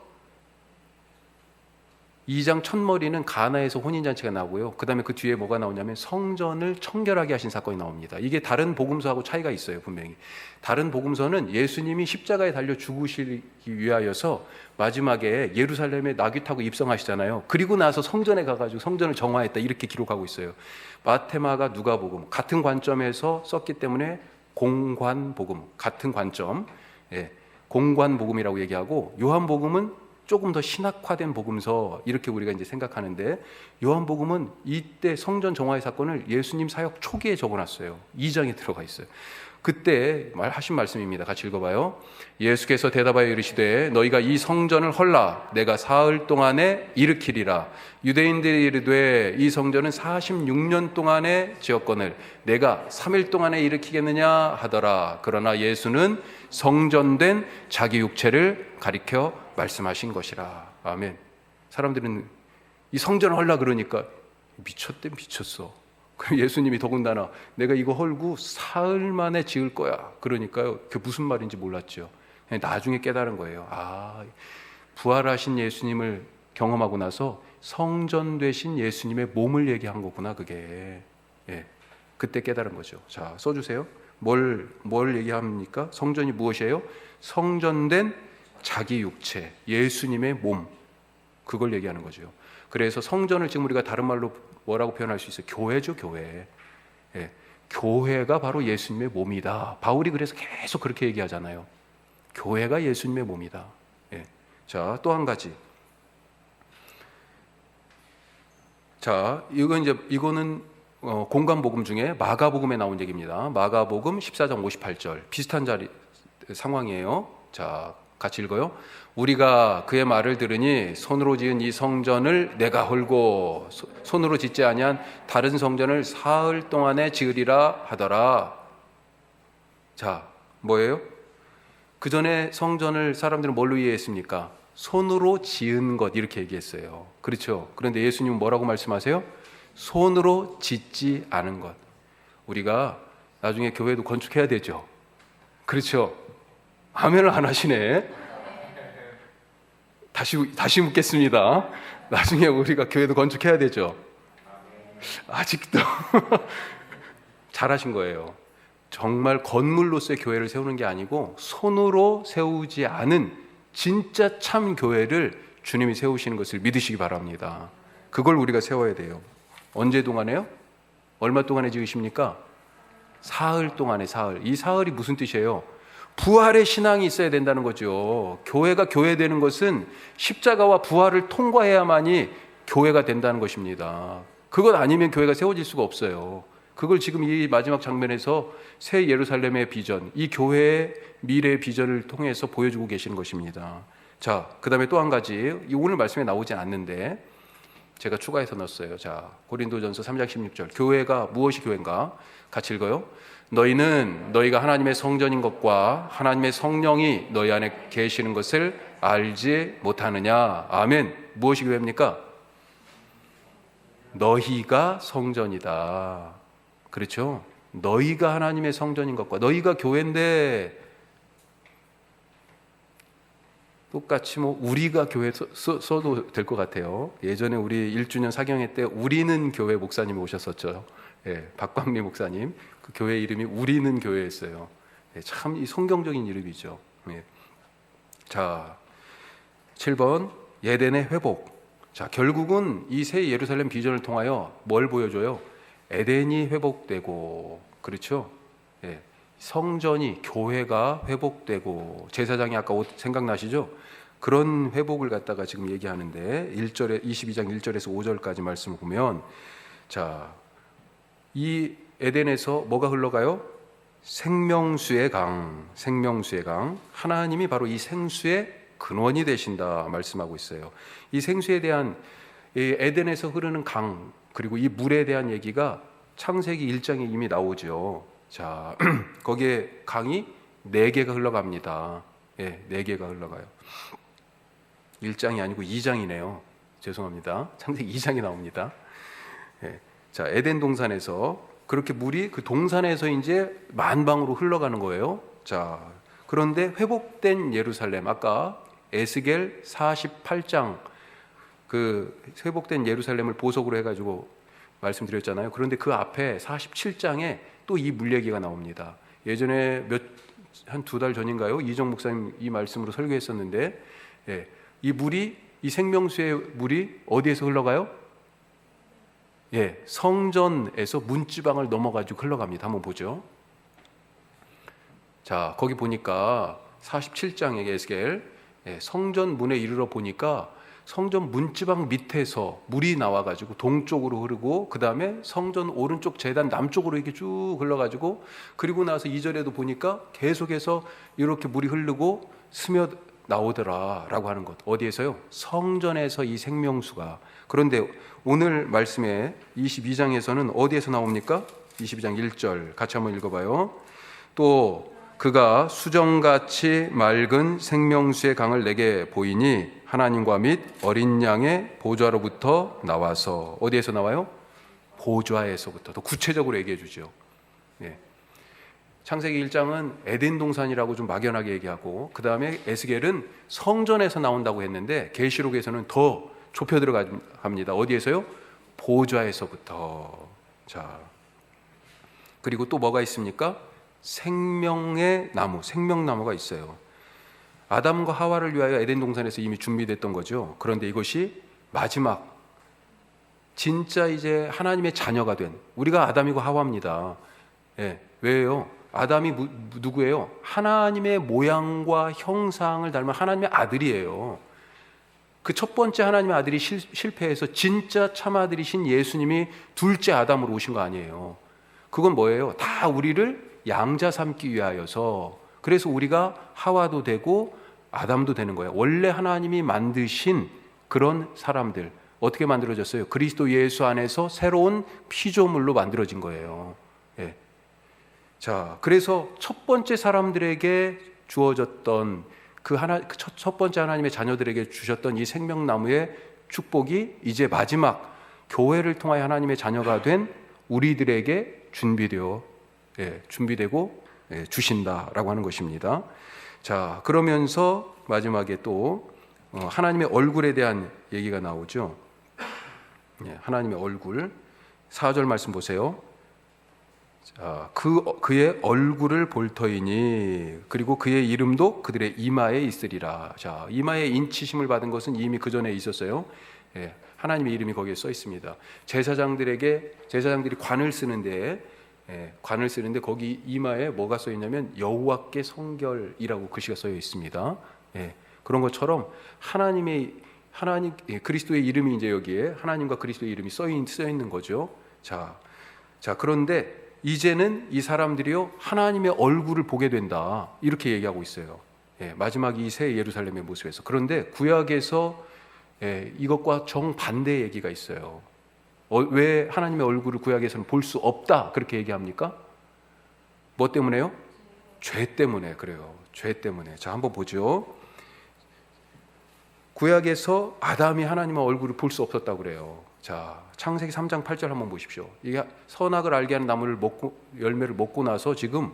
2장 첫머리는 가나에서 혼인잔치가 나오고요. 그 다음에 그 뒤에 뭐가 나오냐면 성전을 청결하게 하신 사건이 나옵니다. 이게 다른 복음서하고 차이가 있어요. 분명히 다른 복음서는 예수님이 십자가에 달려 죽으시기 위하여서 마지막에 예루살렘에 나귀 타고 입성하시잖아요. 그리고 나서 성전에 가가지고 성전을 정화했다 이렇게 기록하고 있어요. 마테마가 누가복음 같은 관점에서 썼기 때문에 공관복음, 같은 관점, 공관복음이라고 얘기하고, 요한복음은 조금 더 신학화된 복음서 이렇게 우리가 이제 생각하는데, 요한복음은 이때 성전 정화의 사건을 예수님 사역 초기에 적어놨어요. 2장에 들어가 있어요. 그때 하신 말씀입니다. 같이 읽어봐요. 예수께서 대답하여 이르시되 너희가 이 성전을 헐라 내가 사흘 동안에 일으키리라. 유대인들이 이르되 이 성전은 46년 동안에 지었거늘 내가 3일 동안에 일으키겠느냐 하더라. 그러나 예수는 성전된 자기 육체를 가리켜 말씀하신 것이라. 아멘. 사람들은 이 성전을 헐라 그러니까 미쳤어. 예수님이 더군다나 내가 이거 헐고 사흘 만에 지을 거야 그러니까요, 그게 무슨 말인지 몰랐죠. 나중에 깨달은 거예요. 부활하신 예수님을 경험하고 나서 성전 되신 예수님의 몸을 얘기한 거구나 그게. 그때 깨달은 거죠. 자, 써주세요. 뭘 얘기합니까? 성전이 무엇이에요? 성전된 자기 육체, 예수님의 몸, 그걸 얘기하는 거죠. 그래서 성전을 지금 우리가 다른 말로 뭐라고 표현할 수 있어요? 교회죠, 교회. 교회가 바로 예수님의 몸이다. 바울이 그래서 계속 그렇게 얘기하잖아요. 교회가 예수님의 몸이다. 자, 또 한 가지. 자, 이거는 공관복음 중에 마가복음에 나온 얘기입니다. 마가복음 14장 58절 비슷한 상황이에요. 자, 같이 읽어요. 우리가 그의 말을 들으니 손으로 지은 이 성전을 내가 헐고 손으로 짓지 아니한 다른 성전을 사흘 동안에 지으리라 하더라. 자, 뭐예요? 그 전에 성전을 사람들은 뭘로 이해했습니까? 손으로 지은 것 이렇게 얘기했어요. 그렇죠? 그런데 예수님은 뭐라고 말씀하세요? 손으로 짓지 않은 것. 우리가 나중에 교회도 건축해야 되죠. 그렇죠? 아멘을 안 하시네. 다시 묻겠습니다. 나중에 우리가 교회도 건축해야 되죠. 아직도 잘하신 거예요. 정말 건물로서의 교회를 세우는 게 아니고 손으로 세우지 않은 진짜 참 교회를 주님이 세우시는 것을 믿으시기 바랍니다. 그걸 우리가 세워야 돼요. 언제 동안에요? 얼마 동안에 지으십니까? 사흘 동안에 사흘. 이 사흘이 무슨 뜻이에요? 부활의 신앙이 있어야 된다는 거죠. 교회가 교회되는 것은 십자가와 부활을 통과해야만이 교회가 된다는 것입니다. 그것 아니면 교회가 세워질 수가 없어요. 그걸 지금 이 마지막 장면에서 새 예루살렘의 비전, 이 교회의 미래의 비전을 통해서 보여주고 계시는 것입니다. 자, 그 다음에 또 한 가지, 오늘 말씀에 나오지 않는데 제가 추가해서 넣었어요. 자, 고린도전서 3장 16절. 교회가 무엇이 교회인가? 같이 읽어요. 너희는 너희가 하나님의 성전인 것과 하나님의 성령이 너희 안에 계시는 것을 알지 못하느냐. 아멘. 무엇이 교회입니까? 너희가 성전이다. 그렇죠? 너희가 하나님의 성전인 것과, 너희가 교회인데 똑같이 우리가 교회 써도 될 것 같아요. 예전에 우리 1주년 사경회 때 우리는 교회 목사님이 오셨었죠. 박광미 목사님. 그 교회 이름이 우리는 교회였어요. 참 이 성경적인 이름이죠. 자, 7번 예덴의 회복. 자, 결국은 이 새 예루살렘 비전을 통하여 뭘 보여줘요? 에덴이 회복되고, 그렇죠? 성전이, 교회가 회복되고, 제사장이 아까 생각나시죠? 그런 회복을 갖다가 지금 얘기하는데 22장 1절에서 5절까지 말씀을 보면, 자, 이 에덴에서 뭐가 흘러가요? 생명수의 강, 생명수의 강. 하나님이 바로 이 생수의 근원이 되신다 말씀하고 있어요. 이 생수에 대한, 이 에덴에서 흐르는 강, 그리고 이 물에 대한 얘기가 창세기 1장에 이미 나오죠. 자, 거기에 강이 4개가 흘러갑니다. 4개가 흘러가요. 1장이 아니고 2장이네요. 죄송합니다. 창세기 2장이 나옵니다. 자, 에덴 동산에서 그렇게 물이 그 동산에서 이제 만방으로 흘러가는 거예요. 자, 그런데 회복된 예루살렘, 아까 에스겔 48장 그 회복된 예루살렘을 보석으로 해가지고 말씀드렸잖아요. 그런데 그 앞에 47장에 또 이 물 얘기가 나옵니다. 예전에 한 2달 전인가요? 이정 목사님 이 말씀으로 설교했었는데, 예, 이 물이, 이 생명수의 물이 어디에서 흘러가요? 예, 성전에서 문지방을 넘어가지고 흘러갑니다. 한번 보죠. 자, 거기 보니까 47장의 에스겔, 예, 성전 문에 이르러 보니까 성전 문지방 밑에서 물이 나와가지고 동쪽으로 흐르고, 그 다음에 성전 오른쪽 제단 남쪽으로 이렇게 쭉 흘러가지고, 그리고 나서 2절에도 보니까 계속해서 이렇게 물이 흐르고 스며 나오더라 라고 하는 것. 어디에서요? 성전에서 이 생명수가. 그런데 오늘 말씀에 22장에서는 어디에서 나옵니까? 22장 1절 같이 한번 읽어봐요. 또 그가 수정같이 맑은 생명수의 강을 내게 보이니 하나님과 및 어린 양의 보좌로부터 나와서. 어디에서 나와요? 보좌에서부터. 더 구체적으로 얘기해 주죠. 네. 창세기 1장은 에덴 동산이라고 좀 막연하게 얘기하고, 그 다음에 에스겔은 성전에서 나온다고 했는데 계시록에서는 더 좁혀 들어갑니다. 어디에서요? 보좌에서부터. 자, 그리고 또 뭐가 있습니까? 생명의 나무, 생명나무가 있어요. 아담과 하와를 위하여 에덴 동산에서 이미 준비됐던 거죠. 그런데 이것이 마지막, 진짜 이제 하나님의 자녀가 된, 우리가 아담이고 하와입니다. 예, 왜요? 아담이 누구예요? 하나님의 모양과 형상을 닮은 하나님의 아들이에요. 그 첫 번째 하나님의 아들이 실패해서 진짜 참아들이신 예수님이 둘째 아담으로 오신 거 아니에요. 그건 뭐예요? 다 우리를 양자 삼기 위하여서. 그래서 우리가 하와도 되고 아담도 되는 거예요. 원래 하나님이 만드신 그런 사람들, 어떻게 만들어졌어요? 그리스도 예수 안에서 새로운 피조물로 만들어진 거예요. 예. 자, 그래서 첫 번째 사람들에게 주어졌던 그 첫 번째 하나님의 자녀들에게 주셨던 이 생명나무의 축복이 이제 마지막 교회를 통하여 하나님의 자녀가 된 우리들에게 준비되고 주신다라고 하는 것입니다. 자, 그러면서 마지막에 또 하나님의 얼굴에 대한 얘기가 나오죠. 하나님의 얼굴, 4절 말씀 보세요. 자, 그의 얼굴을 볼 터이니 그리고 그의 이름도 그들의 이마에 있으리라. 자, 이마에 인치심을 받은 것은 이미 그 전에 있었어요. 예, 하나님의 이름이 거기에 써 있습니다. 제사장들이 관을 쓰는데 거기 이마에 뭐가 써 있냐면 여호와께 성결이라고 글씨가 써 있습니다. 예, 그런 것처럼 그리스도의 이름이 이제 여기에 하나님과 그리스도의 이름이 써 있는 거죠. 자, 그런데 이제는 이 사람들이요 하나님의 얼굴을 보게 된다 이렇게 얘기하고 있어요. 예, 마지막 이 새 예루살렘의 모습에서. 그런데 구약에서 이것과 정반대 얘기가 있어요. 왜 하나님의 얼굴을 구약에서는 볼 수 없다 그렇게 얘기합니까? 뭐 때문에요? 죄 때문에. 그래요. 죄 때문에. 자, 한번 보죠. 구약에서 아담이 하나님의 얼굴을 볼 수 없었다고 그래요. 자, 창세기 3장 8절 한번 보십시오. 이게 선악을 알게 하는 나무를 먹고 열매를 먹고 나서 지금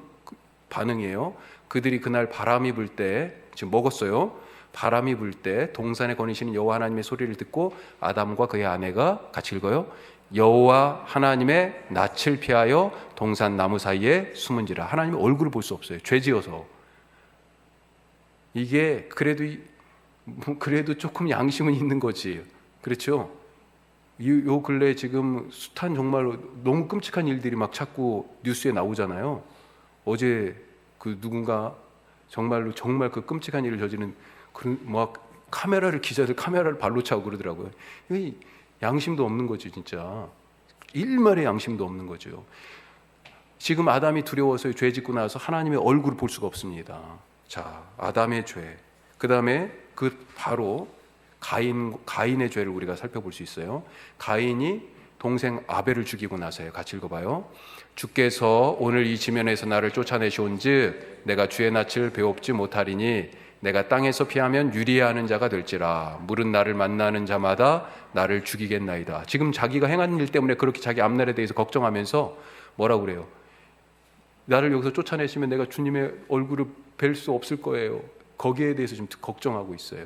반응이에요. 그들이 그날 바람이 불 때, 지금 먹었어요. 바람이 불 때 동산에 거니시는 여호와 하나님의 소리를 듣고 아담과 그의 아내가 같이 읽어요. 여호와 하나님의 낯을 피하여 동산 나무 사이에 숨은지라. 하나님의 얼굴을 볼 수 없어요. 죄지어서. 이게 그래도 조금 양심은 있는 거지. 그렇죠? 요 근래 지금 숱한 정말로 너무 끔찍한 일들이 막 자꾸 뉴스에 나오잖아요. 어제 그 누군가 정말 그 끔찍한 일을 저지른 막 기자들 카메라를 발로 차고 그러더라고요. 양심도 없는 거지 진짜. 일말의 양심도 없는 거죠. 지금 아담이 두려워서 죄 짓고 나서 하나님의 얼굴을 볼 수가 없습니다. 자, 아담의 죄. 그 다음에 바로 가인의 죄를 우리가 살펴볼 수 있어요. 가인이 동생 아벨을 죽이고 나서요. 같이 읽어봐요. 주께서 오늘 이 지면에서 나를 쫓아내시온즉 내가 주의 낯을 배웁지 못하리니 내가 땅에서 피하면 유리하는 자가 될지라. 물은 나를 만나는 자마다 나를 죽이겠나이다. 지금 자기가 행한 일 때문에 그렇게 자기 앞날에 대해서 걱정하면서 뭐라고 그래요? 나를 여기서 쫓아내시면 내가 주님의 얼굴을 뵐 수 없을 거예요. 거기에 대해서 지금 걱정하고 있어요.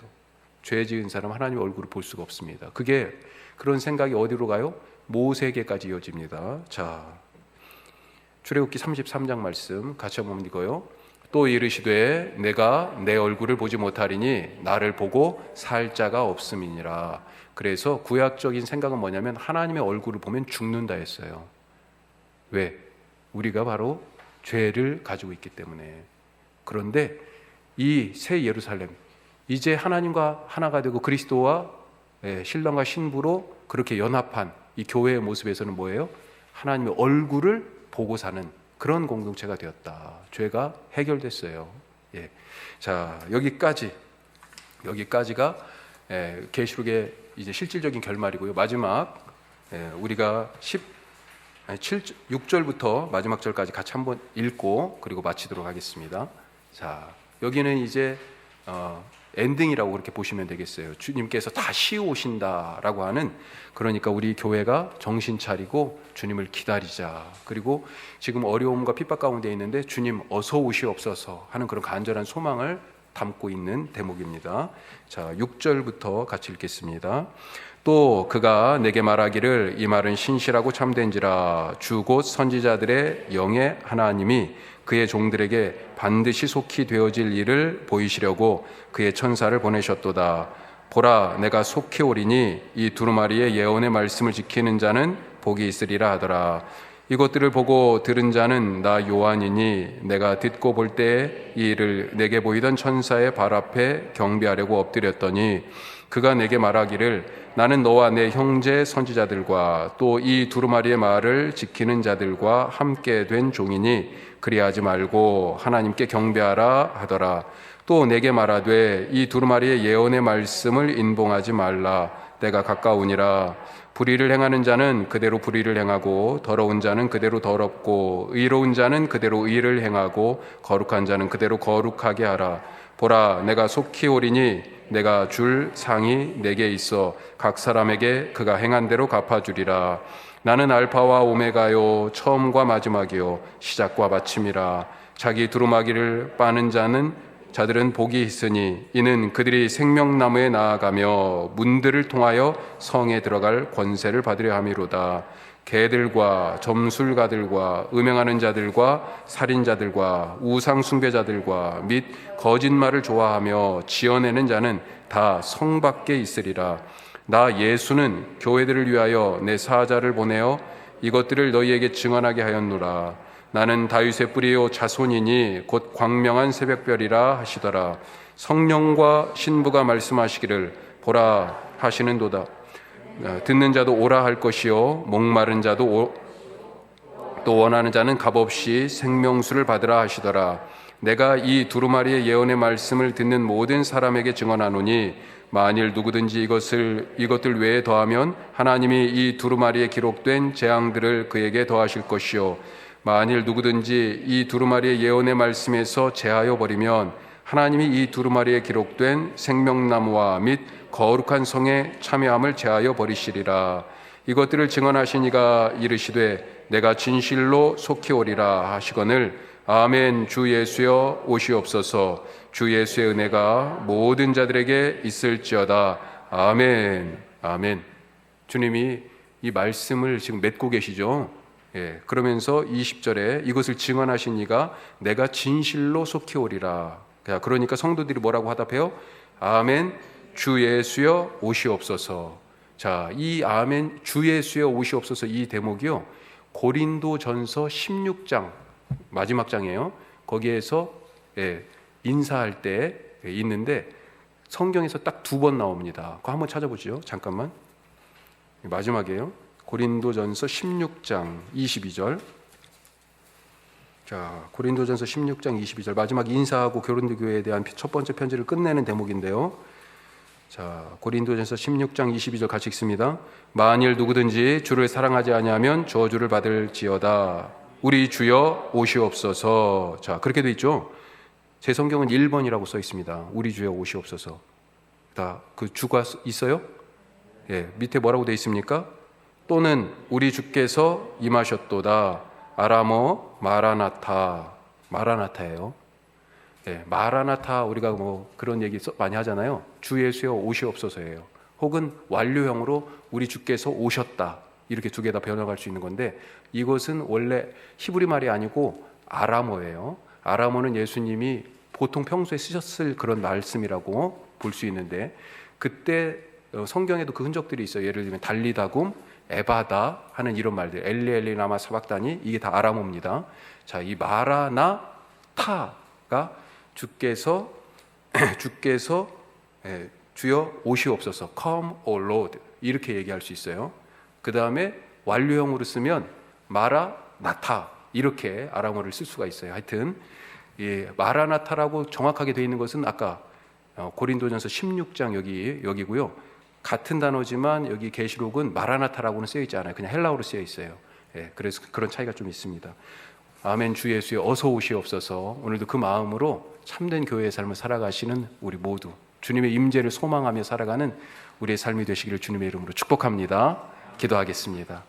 죄 지은 사람 하나님의 얼굴을 볼 수가 없습니다. 그게 그런 생각이 어디로 가요? 모세에게까지 이어집니다. 자, 출애굽기 33장 말씀 같이 한번 읽어요. 또 이르시되 내가 내 얼굴을 보지 못하리니 나를 보고 살 자가 없음이니라. 그래서 구약적인 생각은 뭐냐면 하나님의 얼굴을 보면 죽는다 했어요. 왜? 우리가 바로 죄를 가지고 있기 때문에. 그런데 이 새 예루살렘, 이제 하나님과 하나가 되고 그리스도와 신랑과 신부로 그렇게 연합한 이 교회의 모습에서는 뭐예요? 하나님의 얼굴을 보고 사는 그런 공동체가 되었다. 죄가 해결됐어요. 예. 자, 여기까지가 계시록의 이제 실질적인 결말이고요. 마지막 우리가 6절부터 마지막 절까지 같이 한번 읽고 그리고 마치도록 하겠습니다. 자, 여기는 이제 엔딩이라고 그렇게 보시면 되겠어요. 주님께서 다시 오신다라고 하는, 그러니까 우리 교회가 정신 차리고 주님을 기다리자. 그리고 지금 어려움과 핍박 가운데 있는데 주님 어서 오시옵소서 하는 그런 간절한 소망을 담고 있는 대목입니다. 자, 6절부터 같이 읽겠습니다. 또 그가 내게 말하기를 이 말은 신실하고 참된지라 주 곧 선지자들의 영의 하나님이 그의 종들에게 반드시 속히 되어질 일을 보이시려고 그의 천사를 보내셨도다. 보라, 내가 속히 오리니 이 두루마리의 예언의 말씀을 지키는 자는 복이 있으리라 하더라. 이것들을 보고 들은 자는 나 요한이니 내가 듣고 볼 때에 이 일을 내게 보이던 천사의 발 앞에 경배하려고 엎드렸더니 그가 내게 말하기를 나는 너와 내 형제 선지자들과 또 이 두루마리의 말을 지키는 자들과 함께 된 종이니 그리하지 말고 하나님께 경배하라 하더라. 또 내게 말하되 이 두루마리의 예언의 말씀을 인봉하지 말라. 때가 가까우니라. 불의를 행하는 자는 그대로 불의를 행하고 더러운 자는 그대로 더럽고 의로운 자는 그대로 의를 행하고 거룩한 자는 그대로 거룩하게 하라. 보라, 내가 속히 오리니 내가 줄 상이 내게 있어 각 사람에게 그가 행한 대로 갚아주리라. 나는 알파와 오메가요 처음과 마지막이요 시작과 마침이라. 자기 두루마기를 빠는 자들은 복이 있으니 이는 그들이 생명나무에 나아가며 문들을 통하여 성에 들어갈 권세를 받으려 함이로다. 개들과 점술가들과 음행하는 자들과 살인자들과 우상 숭배자들과 및 거짓말을 좋아하며 지어내는 자는 다 성 밖에 있으리라. 나 예수는 교회들을 위하여 내 사자를 보내어 이것들을 너희에게 증언하게 하였노라. 나는 다윗의 뿌리요 자손이니 곧 광명한 새벽별이라 하시더라. 성령과 신부가 말씀하시기를 보라 하시는도다. 듣는 자도 오라 할 것이요 목마른 자도 또 원하는 자는 값없이 생명수를 받으라 하시더라. 내가 이 두루마리의 예언의 말씀을 듣는 모든 사람에게 증언하노니 만일 누구든지 이것들 외에 더하면 하나님이 이 두루마리에 기록된 재앙들을 그에게 더하실 것이요 만일 누구든지 이 두루마리의 예언의 말씀에서 제하여 버리면 하나님이 이 두루마리에 기록된 생명나무와 및 거룩한 성에 참여함을 제하여 버리시리라. 이것들을 증언하신 이가 이르시되 내가 진실로 속히 오리라 하시거늘 아멘. 주 예수여 오시옵소서. 주 예수의 은혜가 모든 자들에게 있을지어다. 아멘. 아멘. 주님이 이 말씀을 지금 맺고 계시죠. 예, 그러면서 20절에 이것을 증언하신 이가 내가 진실로 속히 오리라. 그러니까 성도들이 뭐라고 화답해요? 아멘. 주 예수여 오시옵소서. 자, 이 아멘 주 예수여 오시옵소서 이 대목이요 고린도전서 16장 마지막 장이에요. 거기에서 인사할 때 있는데 성경에서 딱 2번 나옵니다. 그거 한번 찾아보죠. 잠깐만. 마지막이에요. 고린도전서 16장 22절. 자, 고린도전서 16장 22절 마지막 인사하고 고린도 교회에 대한 첫 번째 편지를 끝내는 대목인데요. 자, 고린도전서 16장 22절 같이 읽습니다. 만일 누구든지 주를 사랑하지 아니하면 저주를 받을지어다. 우리 주여 오시옵소서. 자, 그렇게 돼 있죠. 제 성경은 1번이라고 써 있습니다. 우리 주여 오시옵소서. 다 그 주가 있어요? 예, 밑에 뭐라고 돼 있습니까? 또는 우리 주께서 임하셨도다. 아람어 마라나타. 마라나타예요. 마라나타 우리가 뭐 그런 얘기 많이 하잖아요. 주 예수여 오시옵소서예요. 혹은 완료형으로 우리 주께서 오셨다. 이렇게 두 개 다 번역할 수 있는 건데 이것은 원래 히브리 말이 아니고 아람어예요. 아람어는 예수님이 보통 평소에 쓰셨을 그런 말씀이라고 볼 수 있는데 그때 성경에도 그 흔적들이 있어요. 예를 들면 달리다굼, 에바다 하는 이런 말들, 엘리 라마 사박다니 이게 다 아람어입니다. 자, 이 마라나타가 주께서 주여 오시옵소서, come O Lord 이렇게 얘기할 수 있어요. 그 다음에 완료형으로 쓰면 마라나타 이렇게 아람어를 쓸 수가 있어요. 하여튼 마라나타라고 정확하게 되어 있는 것은 아까 고린도전서 16장 여기고요. 같은 단어지만 여기 계시록은 마라나타라고는 쓰여 있지 않아요. 그냥 헬라어로 쓰여 있어요. 그래서 그런 차이가 좀 있습니다. 아멘. 주 예수여 어서 오시옵소서. 오늘도 그 마음으로 참된 교회의 삶을 살아가시는 우리 모두 주님의 임재를 소망하며 살아가는 우리의 삶이 되시기를 주님의 이름으로 축복합니다. 기도하겠습니다.